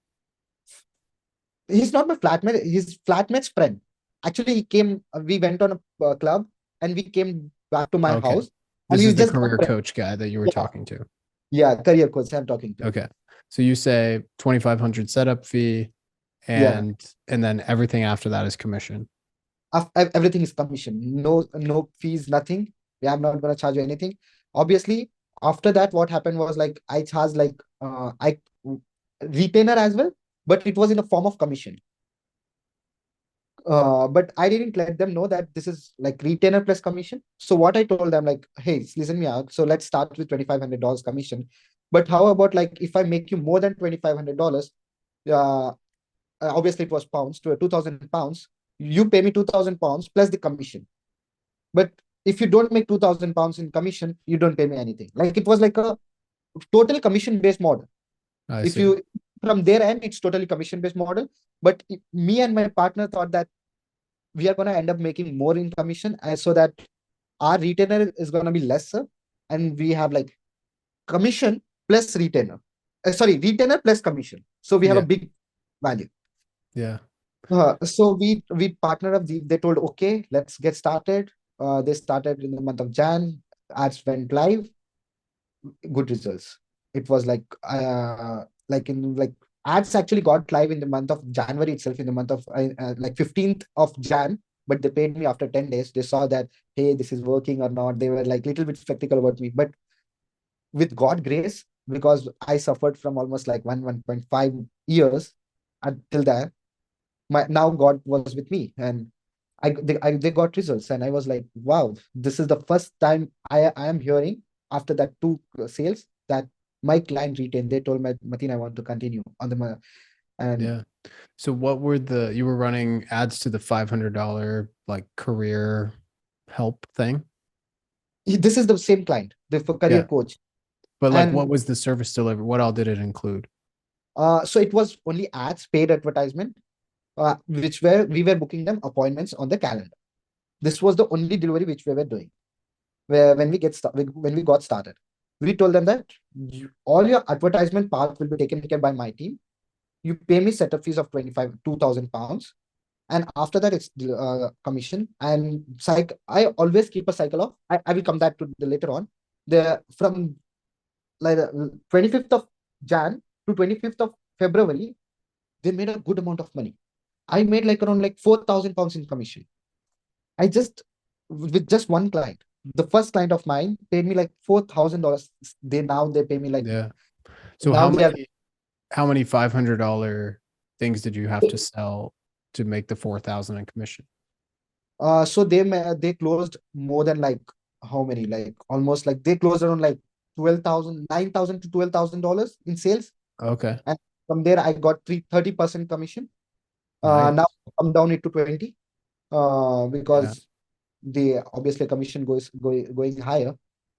He's not my flatmate, he's flatmate's friend. Actually, he came, we went on a club, and we came back to my Okay. house, and This we is the just career coach guy that you were yeah, talking to. yeah, career coach I'm talking to. Okay. So you say 2,500 setup fee Yeah. and then everything after that is commission. Everything is commission, no fees, nothing. Yeah, I'm not going to charge you anything. Obviously, after that, what happened was like I charged like I retainer as well, but it was in a form of commission. But I didn't let them know that this is like retainer plus commission. So what I told them, like, hey, listen me out, so let's start with $2,500 commission. But how about like if I make you more than $2,500, uh obviously it was pounds, to 2,000 pounds, you pay me 2,000 pounds plus the commission. But if you don't make 2,000 pounds in commission, you don't pay me anything. Like, it was like a total commission-based model. I If see. you from their end, it's totally commission-based model. But me and my partner thought that we are gonna end up making more in commission, so that our retainer is gonna be lesser, and we have like commission plus retainer. Sorry, retainer plus commission. So we have a Yeah. big value. Yeah. So we partnered up. They told, okay, let's get started. They started in the month of Jan. Ads went live. Good results. It was like ads actually got live in the month of January itself. In the month of like 15th of Jan. But they paid me after 10 days. They saw that, hey, this is working or not. They were like little bit skeptical about me. But with God grace, because I suffered from almost like 1.5 years until that, now God was with me, and they got results, and I was like, wow, this is the first time I am hearing after that two sales that my client retained. They told me, Mateen, I want to continue on and Yeah. So what were you were running ads to the $500 like career help thing? this is the same client, the for career Yeah. coach, But like, and what was the service delivery? What all did it include? so it was only ads, paid advertisement, which were we were booking them appointments on the calendar. This was the only delivery which we were doing. Where when we got started, we told them that all your advertisement part will be taken care by my team. You pay me setup fees of 2,000 pounds, and after that it's commission. And I always keep a cycle of, I will come back to the later on, the from like 25th of Jan to 25th of February, they made a good amount of money. I made like around like 4,000 pounds in commission. I just with just one client. The first client of mine paid me like $4,000. They pay me like, Yeah. So now they are how many $500 things did you have to sell to make the 4,000 in commission? so they closed more than like, how many, like almost like they closed around like 12,000, 9,000 to $12,000 in sales. Okay. And from there I got 30% commission. Now Nice. come down it to 20, Yeah. because the obviously commission going higher,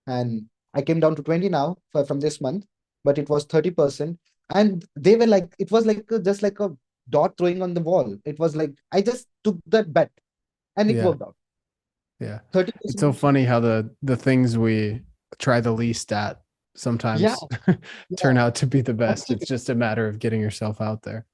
and I came down to 20 now from this month, but it was 30%. And they were like, it was like just like a dot throwing on the wall. It was like I just took that bet and it Yeah. worked out. Yeah. It's 30%. so funny how the things we try the least at Yeah, sometimes yeah. turn out to be the best. It's just a matter of getting yourself out there.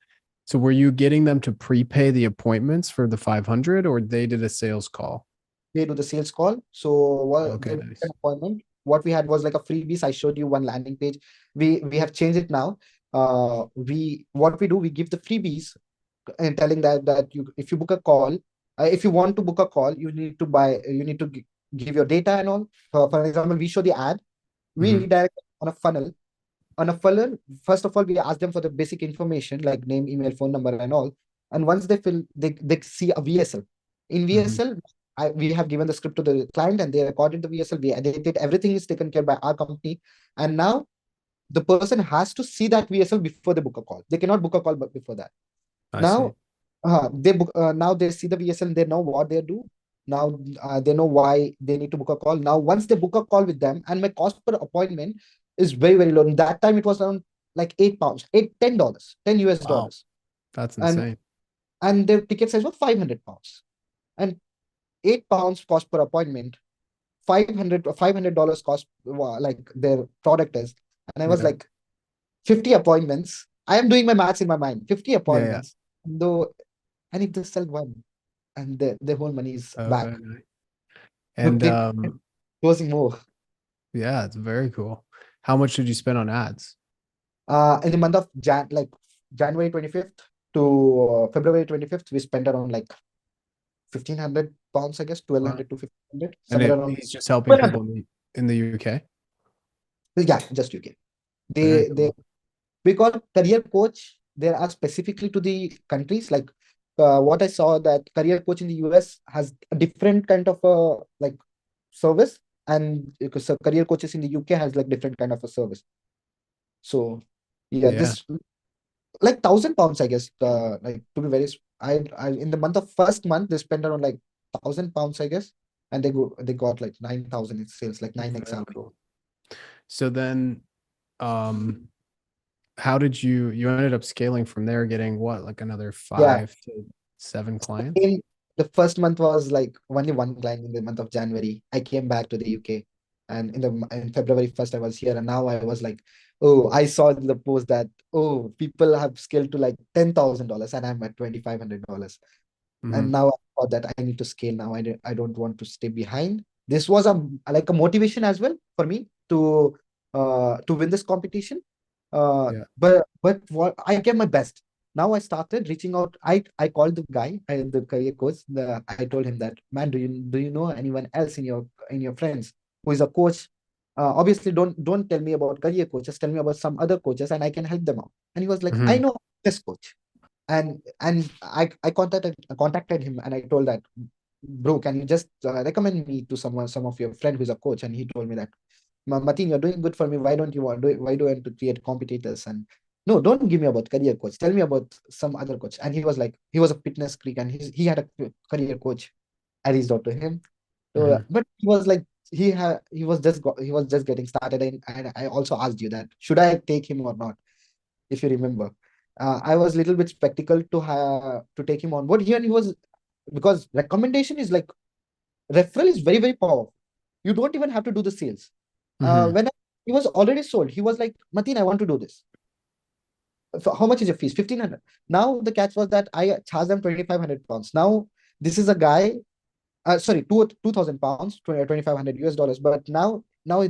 So were you getting them to prepay the appointments for the 500, or they did a sales call? They do the sales call. So what Okay, they booked an nice. appointment. What we had was like a freebies. I showed you one landing page. We have changed it now. We give the freebies, and telling that you, if you book a call, if you want to book a call, you need to give your data and all. For example, we show the ad, we Mhm. redirect on a funnel. On a funnel, first of all, we ask them for the basic information like name, email, phone number, and all. And once they fill, they see a VSL. In Mhm. VSL, we have given the script to the client, and they recorded the VSL. We edit it. Everything is taken care by our company. And now the person has to see that VSL before they book a call. They cannot book a call but before that. I see. Now they book. Now they see the VSL. They know what they do. Now they know why they need to book a call. Now once they book a call with them, and my cost per appointment is very very low. And that time it was around like £8, $10, $10 Wow. dollars, That's and insane. their ticket size was £500, and £8 cost per appointment. 500 $500 cost, like their product is. And I was Yeah. like, 50 appointments. I am doing my maths in my mind. 50 Yeah. Yeah. appointments. Though, and if they sell one, and the whole money is back. Okay. Nice. Look, And they closing more. yeah, it's very cool. How much did you spend on ads? In the month of January 25th to February 25th, we spent around like £1,500, I guess, Wow. 1,200 to 1,500, And somewhere around. he's just helping 1,200. people in the UK. Yeah, just UK. Very They cool. we call career coach. There are specifically to the countries, like what I saw, that career coach in the US has a different kind of like service, and because career coaches in the UK has like different kind of a service. So yeah, Yeah. this like £1,000, I guess. Like to be very, I in the month of first month they spent around like £1,000, I guess, and they got like 9,000 in sales, like 9x Very salary. cool. So then How did you ended up scaling from there, getting what, like another Yeah. 5 to 7 clients? In the first month was like only one client in the month of January. I came back to the UK, and in February 1st I was here, and now I was like, oh, I saw the post that oh, people have scaled to like $10,000 and I'm at $2,500. And Hmm. now I thought that I need to scale now. I don't want to stay behind. This was like a motivation as well for me to win this competition. Yeah. But what I gave my best. Now I started reaching out. I called the guy, the career coach. I told him that, man, do you know anyone else in your friends who is a coach? Obviously, don't tell me about career coaches. Tell me about some other coaches, and I can help them out. And he was like, I Hmm. know this coach. And I contacted him, and I told that, bro, can you just recommend me to some of your friend who's a coach? And he told me that, Mateen, you're doing good for me. Why do I want to create competitors? And no, don't give me about career coach. Tell me about some other coach. And he was like, he was a fitness freak, and he had a career coach. I reached out to him. So, Hmm. but he was like, he was just getting started, and I also asked you that should I take him or not, if you remember. I was a little bit skeptical to take him on board here, and he was, because recommendation is like, referral is very, very powerful. You don't even have to do the sales. Hmm. He was already sold, he was like, Mateen, I want to do this. How much is your fees? 1,500. Now the catch was that I charged them 2,500 pounds. Now this is a guy, sorry, 2,000 pounds, 2,500 US dollars. But now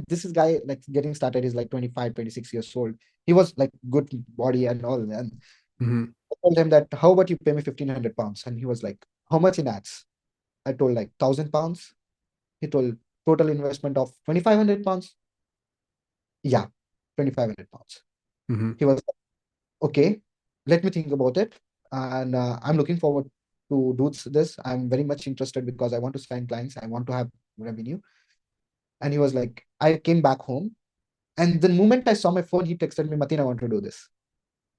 this is guy like getting started is like 25, 26 years old. He was like good body and all. And Hmm. I told him that, how about you pay me 1,500 pounds? And he was like, how much in ads? I told like 1,000 pounds. He told total investment of 2,500 pounds. Yeah, 2,500 pounds. Hmm. He was like, okay, let me think about it. And I'm looking forward to do this. I'm very much interested because I want to sign clients. I want to have revenue. And he was like, I came back home. And the moment I saw my phone, he texted me, Mateen, I want to do this.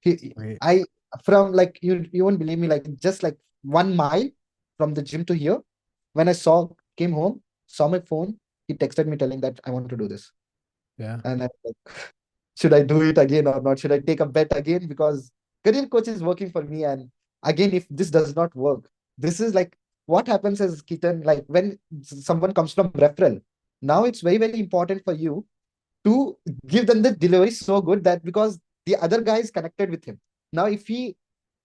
Great. I from like you won't believe me, like just like 1 mile from the gym to here, when I came home, saw my phone, he texted me telling that I want to do this. Yeah. And I was like, should I do it again or not? Should I take a bet again? Because career coach is working for me. And again, if this does not work, this is like what happens is, Keaton, like when someone comes from referral, now it's very, very important for you to give them the delivery so good that, because the other guy is connected with him. Now if he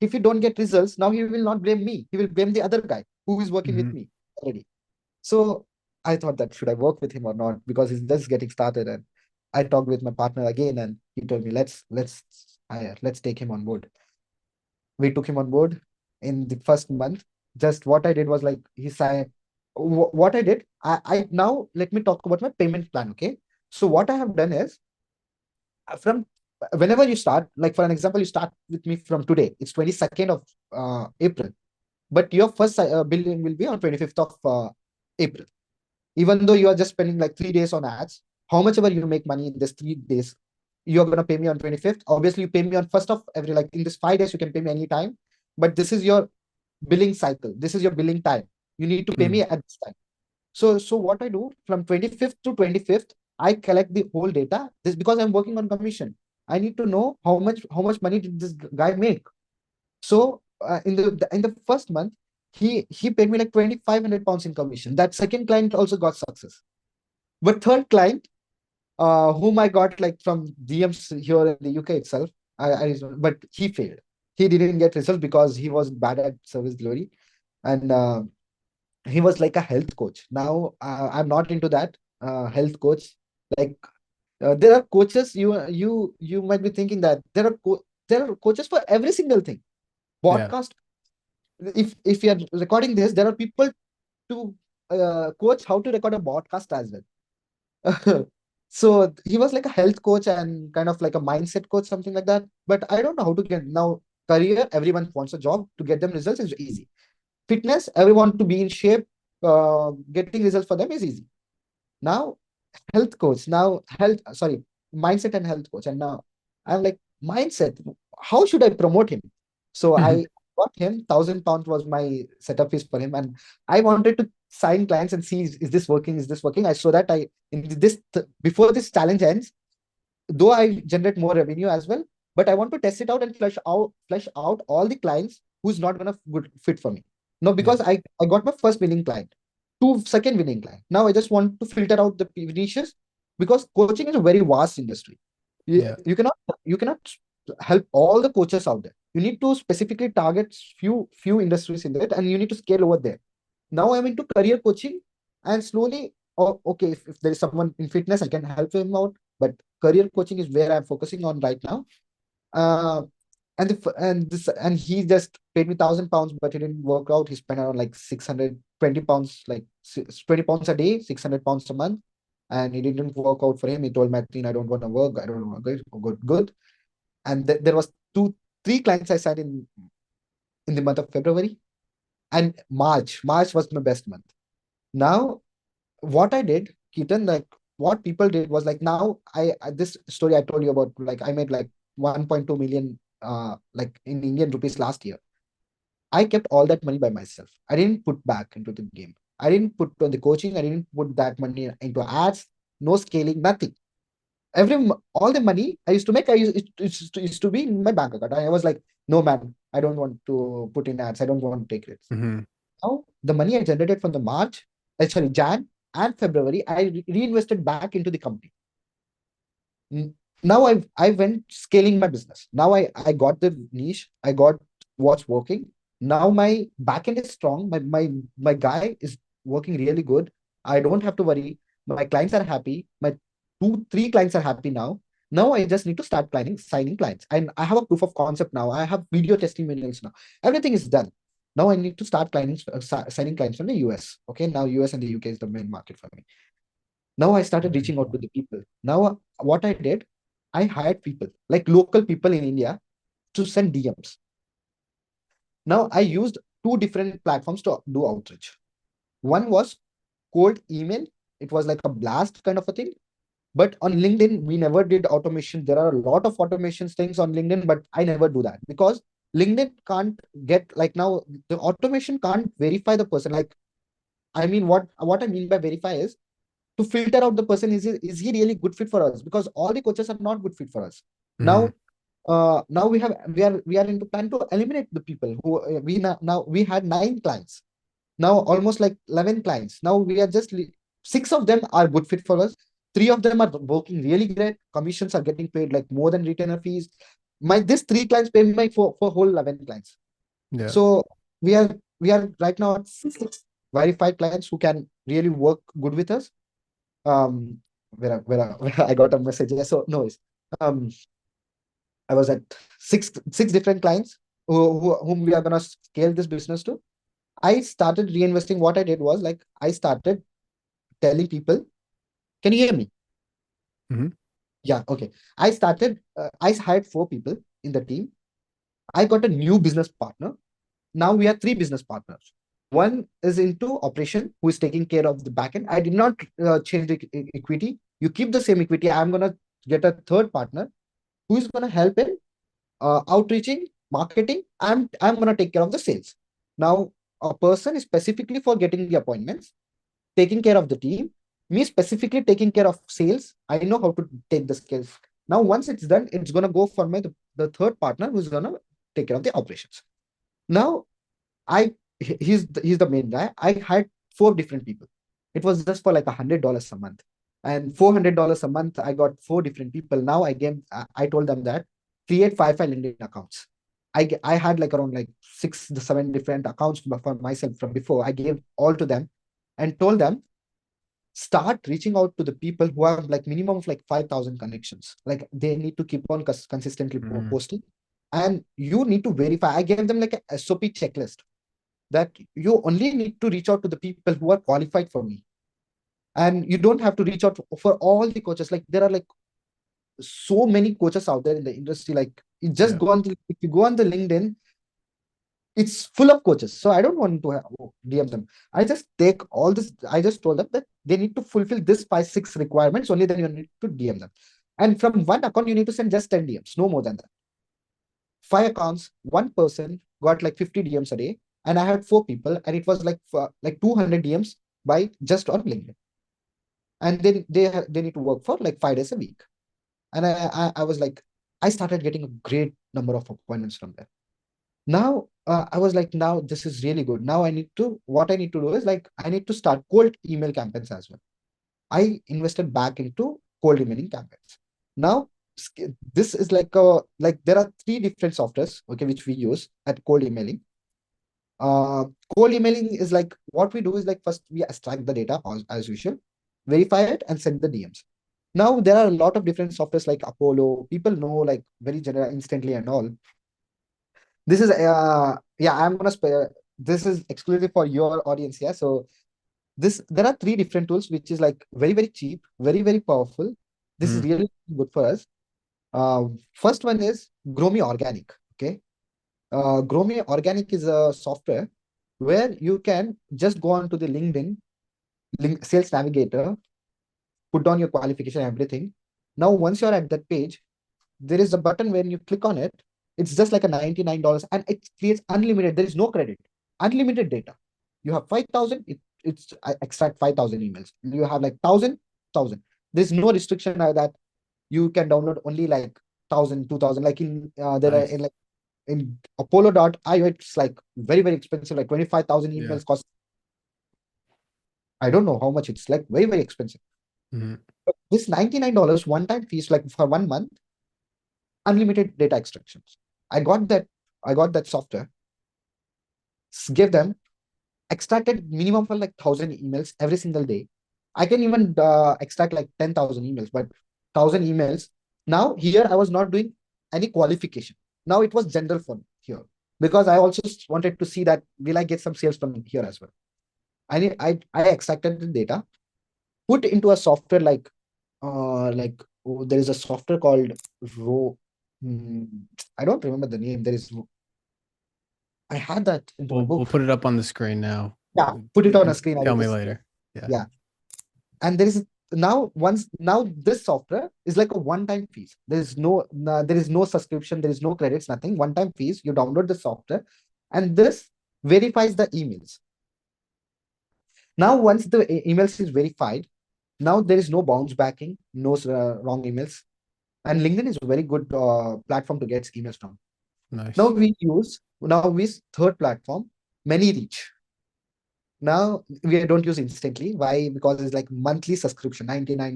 don't get results, now he will not blame me, he will blame the other guy who is working with Hmm. me already. So I thought that should I work with him or not, because he's just getting started. And I talked with my partner again, and he told me, let's take him on board. We took him on board in the first month. Just what I did was like, he signed. What I did, I now let me talk about my payment plan. Okay, so what I have done is, from whenever you start, like for an example, you start with me from today, it's 22nd of April, but your first billing will be on 25th of April. Even though you are just spending like 3 days on ads, how much ever you make money in this 3 days, you're going to pay me on 25th. Obviously, you pay me on first of every, like in this 5 days, you can pay me anytime, but this is your billing cycle. This is your billing time. You need to pay me at this time. So what I do from 25th to 25th, I collect the whole data. This because I'm working on commission. I need to know how much money did this guy make. So in the first month, he paid me like 2,500 pounds in commission. That second client also got success. But third client, whom I got like from DMs here in the UK itself, but he failed. He didn't get results because he was bad at service delivery. And he was like a health coach. Now I'm not into that health coach. Like there are coaches. You might be thinking that there are coaches for every single thing. Yeah. Podcast. If you're recording this, there are people to coach how to record a podcast as well. So he was like a health coach and kind of like a mindset coach, something like that. But I don't know how to get now. Career, everyone wants a job. To get them results is easy. Fitness, everyone to be in shape. Getting results for them is easy. Now health coach, now health, sorry, mindset and health coach. And now I'm like, mindset, how should I promote him? So I got him, £1,000 was my setup fees for him. And I wanted to sign clients and see, is this working? Is this working? I so that I in this before this challenge ends, though I generate more revenue as well, but I want to test it out and flush out all the clients who's not gonna good fit for me. No, Yeah. because I got my first winning client, second winning client. Now I just want to filter out the niches, because coaching is a very vast industry. You, Yeah. you cannot help all the coaches out there. You need to specifically target few industries in that, and you need to scale over there. Now I'm into career coaching, and slowly, oh, okay, if there is someone in fitness, I can help him out. But career coaching is where I'm focusing on right now. Uh, and he just paid me £1,000, but it didn't work out. He spent around like 620 pounds, like 20 pounds a day, 600 pounds a month, and it didn't work out for him. He told Mateen, I don't want to work. I don't want to go. Good. And there was three clients I signed in the month of February, and March was my best month. Now what I did, Keaton, like what people did was like, now this story I told you about, like I made like 1.2 million like in Indian rupees last year. I kept all that money by myself. I didn't put back into the game. I didn't put on the coaching. I didn't put that money into ads, no scaling, nothing. All the money I used to make, it used to be in my bank account. I was like, no man, I don't want to put in ads. I don't want to take risks. Mm-hmm. Now, the money I generated from the Jan and February, I reinvested back into the company. Now I went scaling my business. Now I got the niche. I got what's working. Now my backend is strong. My guy is working really good. I don't have to worry. My clients are happy. My three clients are happy now. Now I just need to start signing clients. And I have a proof of concept now. I have video testimonials now. Everything is done. Now I need to start signing clients from the US. Okay, now US and the UK is the main market for me. Now I started Very reaching out to cool. the people. Now what I did, I hired people, like local people in India, to send DMs. Now I used two different platforms to do outreach. One was cold email. It was like a blast kind of a thing. But on LinkedIn, we never did automation. There are a lot of automation things on LinkedIn, but I never do that, because LinkedIn can't get, like, now the automation can't verify the person. Like, I mean, what I mean by verify is to filter out the person. Is he really good fit for us? Because all the coaches are not good fit for us. Mm-hmm. Now we are into plan to eliminate the people who now we had 9 clients. Now almost like 11 clients. Now we are just six of them are good fit for us. Three of them are working really great. Commissions are getting paid like more than retainer fees. My this 3 clients pay me for whole 11 clients. Yeah. So we are right now at six verified clients who can really work good with us. Where I got a message. Yeah, so no worries. Um, I was at six different clients whom we are gonna scale this business to. I started reinvesting. What I did was, like, I started telling people, can you hear me? Mm-hmm. Yeah, okay. I hired 4 people in the team. I got a new business partner. Now we have 3 business partners. One is into operation, who is taking care of the backend. I did not change the equity. You keep the same equity. I'm gonna get a third partner who is gonna help in outreaching, marketing. I'm gonna take care of the sales. Now, a person is specifically for getting the appointments, taking care of the team. Me specifically taking care of sales. I know how to take the skills. Now, once it's done, it's gonna go for the third partner who's gonna take care of the operations. Now, he's the main guy. I hired 4 different people. It was just for like $100 a month, and $400 a month. I got 4 different people. Now I told them that create five LinkedIn accounts. I had like around like 6 to 7 different accounts for myself from before. I gave all to them and told them, start reaching out to the people who have like minimum of like 5,000 connections. Like, they need to keep on consistently Mm-hmm. posting, and you need to verify. I gave them like a SOP checklist, that you only need to reach out to the people who are qualified for me, and you don't have to reach out for all the coaches. Like, there are like so many coaches out there in the industry. Like, you just Yeah. go on if you go on the LinkedIn, it's full of coaches. So I don't want to DM them. I just take all this. I just told them that they need to fulfill this 5, 6 requirements. Only then you need to DM them. And from one account, you need to send just 10 DMs, no more than that. 5 accounts, one person got like 50 DMs a day, and I had 4 people, and it was like 200 DMs by just on LinkedIn. And then they need to work for like 5 days a week. And I was like, I started getting a great number of appointments from there. Now I was like, now this is really good. Now what I need to do is like, I need to start cold email campaigns as well. I invested back into cold emailing campaigns. Now, this is like there are three different softwares, okay, which we use at cold emailing. Uh, Cold emailing is like, what we do is like, first we extract the data as usual, verify it, and send the DMs. Now there are a lot of different softwares like Apollo. People know like very general, instantly and all. This is yeah, I'm gonna spare. This is exclusive for your audience, yeah. So there are three different tools, which is like very cheap, very powerful. This is Mm. really good for us. First one is Gromi Organic. Okay, Gromi Organic is a software where you can just go on to the LinkedIn Sales Navigator, put down your qualification, everything. Now, once you're at that page, there is a button when you click on it. It's just like a $99, and it creates unlimited. There is no credit, unlimited data. You have 5,000. It's I extract 5,000 emails. You have like thousand. There's no restriction that you can download only like 1,000, 2,000. Like in there are Nice. in Apollo.io, it's like very expensive. Like 25,000 Yeah. emails cost. I don't know how much. It's like very expensive. Mhm. But this $99 one-time fees, like for 1 month, unlimited data extractions. I got that. I got that software. Give them, extracted minimum for like 1,000 emails every single day. I can even extract like 10,000 emails, but 1,000 emails. Now here I was not doing any qualification. Now it was general for me here, because I also wanted to see that will I get some sales from here as well. I extracted the data, put into a software there is a software called Ro. hmm, I don't remember the name. I had that into my We'll book. put it up on the screen now. Yeah, put it You on a can screen. I will tell me just, later. Yeah. yeah. And there is now this software is like a one-time fees. There is no subscription, there is no credits, nothing. One-time fees. You download the software, and this verifies the emails. Now, once the emails is verified, now there is no bounce backing, no wrong emails, and LinkedIn is a very good platform to get emails from. Now Nice. we third platform, ManyReach. Now we don't use instantly. Why? Because it's like monthly subscription, $99,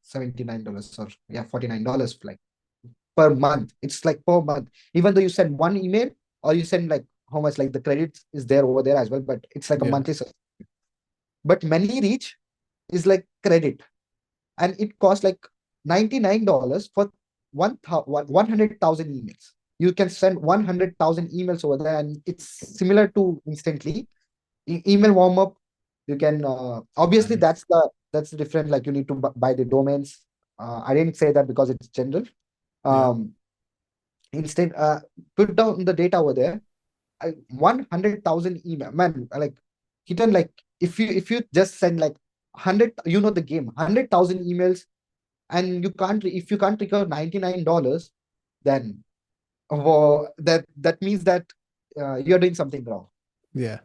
$79, or yeah, $49 like per month. It's like per month. Even though you send one email or you send like how much, like the credit is there over there as well, but it's like a Yeah. monthly but ManyReach is like credit, and it costs like $99 for 100,000 emails. You can send 100,000 emails over there, and it's similar to instantly email warm up. You can obviously Nice. that's different. Like you need to buy the domains. I didn't say that because it's general. Yeah. Um, Instead, put down the data over there. 100,000 email, man. Like Keaton, like if you just send like 100, the game, 100,000 emails, and if you can't recover $99, then that means that you're doing something wrong. Yeah.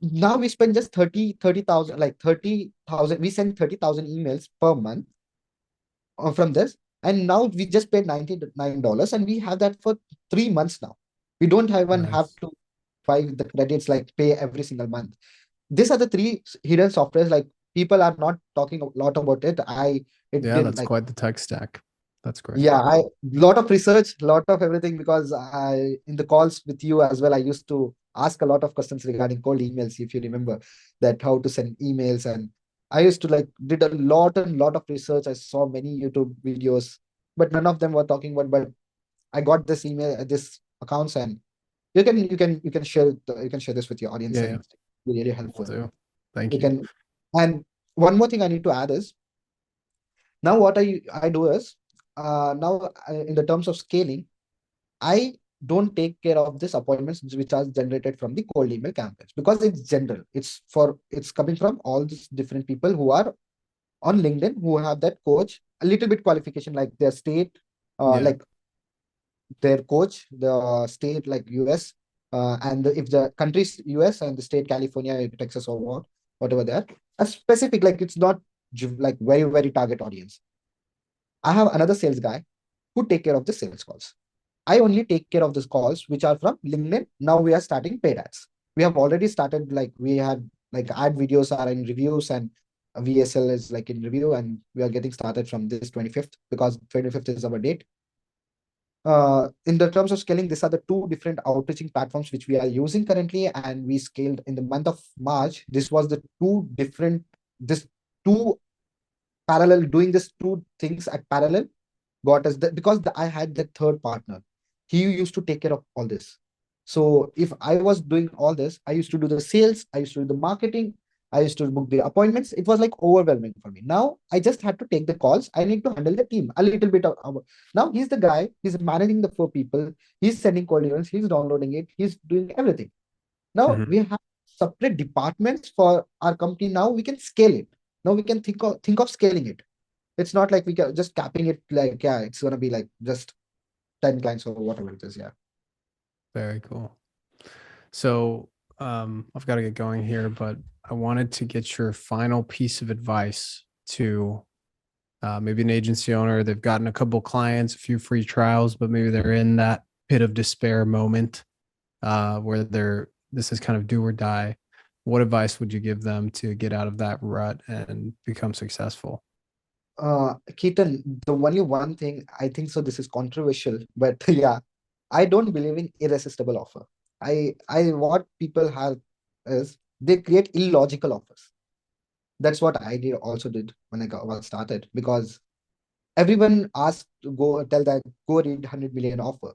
Now we spend just 30,000, like 30,000. We send 30,000 emails per month from this, and now we just paid $99, and we have that for 3 months now. We don't even have Nice. to buy the credits, like pay every single month. These are the three hidden softwares. Like people are not talking a lot about it. It Yeah, didn't that's like, quite the tech stack. That's great. yeah, I lot of research, lot of everything, because I in the calls with you as well, I used to ask a lot of questions regarding cold emails, if you remember, that how to send emails. And I used to like did a lot of research. I saw many YouTube videos, but none of them were talking about. But I got this email, this accounts, and you can share this with your audience, Yeah. and Yeah. it's really Will helpful. do. Thank You you. can, and one more thing I need to add is, now what I do is, in the terms of scaling, I don't take care of these appointments which are generated from the cold email campaigns, because it's general. It's coming from all these different people who are on LinkedIn, who have that coach, a little bit qualification, like their state, Yeah. like their coach, the state like US, and if the country's US and the state California, Texas, or whatever that, a specific, like it's not like very target audience. I have another sales guy who take care of the sales calls. I only take care of those calls which are from LinkedIn. Now we are starting paid ads. We have already started, like we had like ad videos are in reviews, and VSL is like in review, and we are getting started from this 25th, because 25th is our date. In the terms of scaling, these are the two different outreaching platforms which we are using currently, and we scaled in the month of March. This was the this two parallel, doing this two things at parallel got us that, because I had that third partner. He used to take care of all this. So if I was doing all this, I used to do the sales, I used to do the marketing, I used to book the appointments. It was like overwhelming for me. Now I just had to take the calls. I need to handle the team a little bit of. Now he's the guy. He's managing the 4 people. He's sending call emails. He's downloading it. He's doing everything. Now we Mhm. have separate departments for our company. Now we can scale it. Now we can think of scaling it. It's not like we can just capping it like, yeah, it's gonna be like just 10 clients or whatever it is. Yeah. Very cool. So I've got to get going here, but I wanted to get your final piece of advice to maybe an agency owner. They've gotten a couple clients, a few free trials, but maybe they're in that pit of despair moment where this is kind of do or die. What advice would you give them to get out of that rut and become successful? Keaton, the only one thing I think, so this is controversial, but yeah, I don't believe in irresistible offer. I what people have is they create illogical offers. That's what I did when I got started, because everyone asked to go read 100 million offer.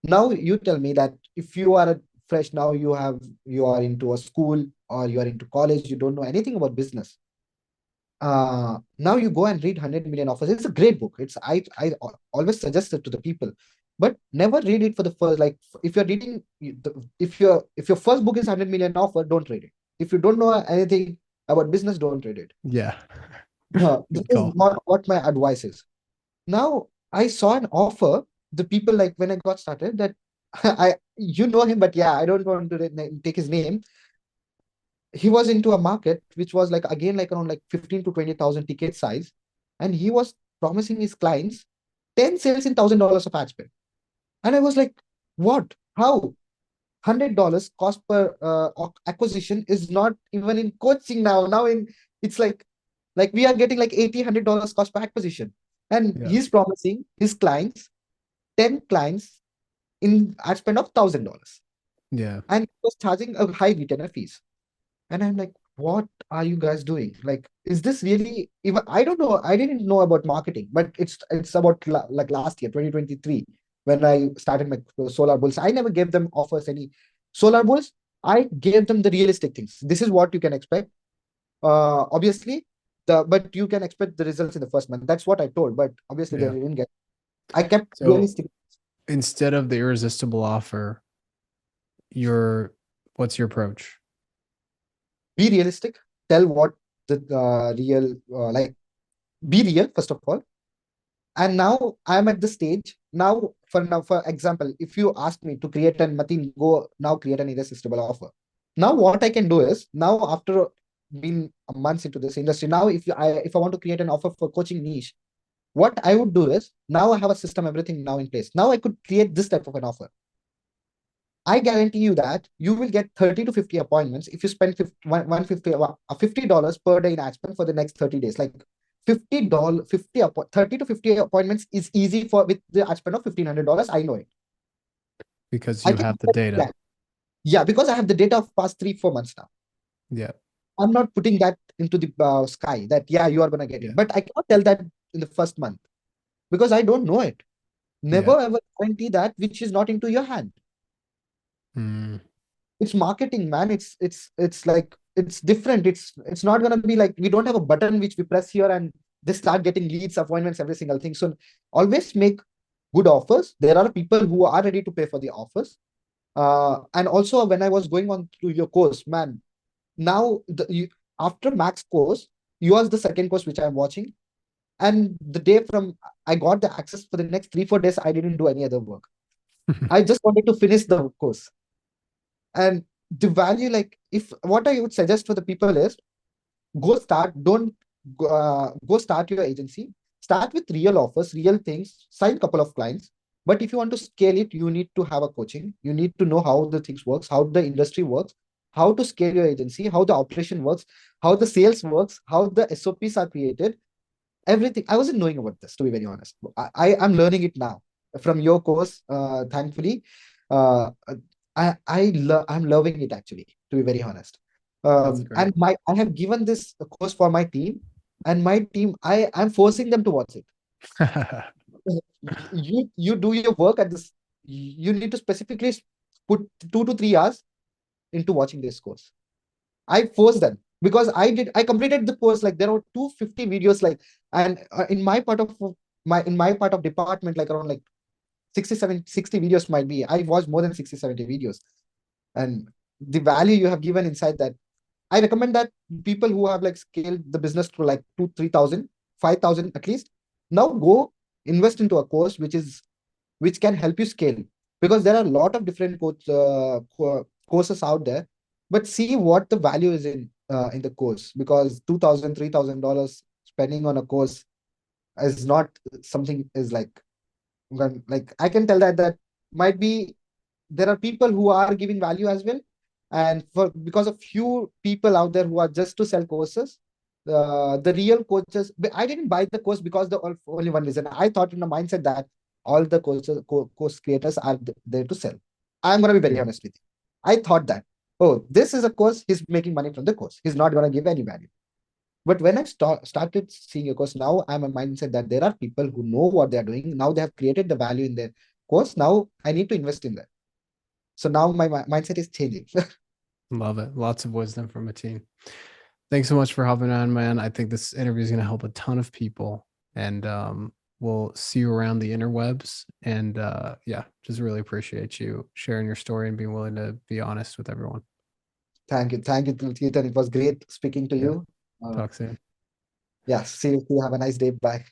Now you tell me that if you are fresh, now you are into a school or you are into college, you don't know anything about business. Now you go and read 100 million offers. It's a great book. Always suggest it to the people, but never read it for the first, like, if you're reading if your first book is 100 million offer, don't read it. If you don't know anything about business, don't read it. Yeah. This Good is call. not what my advice is. Now I saw an offer. The people, like, when I got started, that you know him, but yeah, I don't want to take his name. He was into a market which was like, again, like around like 15 to 20,000 ticket size, and he was promising his clients 10 sales in $1,000 of ad spend. And I was like, what? How? $100 cost per acquisition is not even in coaching now. Now in it's like we are getting like $80 cost per acquisition, and Yeah. he's promising his clients 10 clients in ad spend of $1,000, Yeah. and he was charging a high retainer fees. And I'm like, what are you guys doing? Like, is this really even? I don't know. I didn't know about marketing, but it's about like last year, 2023, when I started my Solar Bulls. I never gave them offers any Solar Bulls. I gave them the realistic things. This is what you can expect. Obviously, but you can expect the results in the first month. That's what I told. But obviously, they Yeah. didn't get. I kept So realistic. instead of the irresistible offer, your what's your approach? Be realistic. Tell what the real like. Be real first of all. And now I'm at the stage now, for example, if you ask me to create an Mateen, go now create an irresistible offer. Now what I can do is, now after being a months into this industry, now if I want to create an offer for coaching niche, what I would do is, now I have a system, everything now in place. Now I could create this type of an offer. I guarantee you that you will get 30 to 50 appointments if you spend 50, $150 per day in ad spend for the next 30 days. Like $50, 30 to 50 appointments is easy for with the ad spend of $1,500. I know it. Because I you can have the do data. that. Yeah, because I have the data of past 3, 4 months now. Yeah. I'm not putting that into the sky that, yeah, you are going to get Yeah. it. But I cannot tell that in the first month because I don't know it. Yeah. Never ever guarantee that which is not into your hand. Mm, It's marketing, man. It's like it's different. It's not gonna be like we don't have a button which we press here and they start getting leads, appointments, every single thing. So always make good offers. There are people who are ready to pay for the offers. And also when I was going on to your course, man, now after Max course, yours the second course which I'm watching. And the day from I got the access for the next 3, 4 days, I didn't do any other work. I just wanted to finish the course. And the value, like, if what I would suggest for the people is, go start, don't go start your agency, Start with real offers, real things, sign a couple of clients. But if you want to scale it, you need to have a coaching. You need to know how the things works, how the industry works, how to scale your agency, how the operation works, how the sales works, how the SOPs are created. Everything. I wasn't knowing about this, to be very honest. I'm learning it now from your course. Thankfully, uh, I'm loving it actually, to be very honest. That's great. And I have given this course for my team, and my team, I'm forcing them to watch it. You do your work at this. You need to specifically put 2 to 3 hours into watching this course. I forced them because I completed the course. Like there are 250 videos, like, and in my part of department, like around like 60 videos might be. I watched more than 60-70 videos, and the value you have given inside that, I recommend that people who have like scaled the business to like 2, 3,000, 5,000 at least, now go invest into a course which can help you scale, because there are a lot of different courses out there, but see what the value is in the course, because $2,000, $3,000 spending on a course is not something is like I can tell that might be there are people who are giving value as well, and for because of few people out there who are just to sell courses, the real coaches. I didn't buy the course because the only one reason. I thought in the mindset that all the course creators are there to sell. I'm gonna be very honest with you. I thought that, oh, this is a course, he's making money from the course, he's not gonna give any value. But when I started seeing a course, now I'm a mindset that there are people who know what they're doing. Now they have created the value in their course. Now I need to invest in that. So now my mindset is changing. Love it. Lots of wisdom from Mateen. Thanks so much for hopping on, man. I think this interview is going to help a ton of people, and we'll see you around the interwebs. And yeah, just really appreciate you sharing your story and being willing to be honest with everyone. Thank you, Keaton. It was great speaking to Yeah. you. Talk soon. Yeah, see you. Have a nice day. Bye.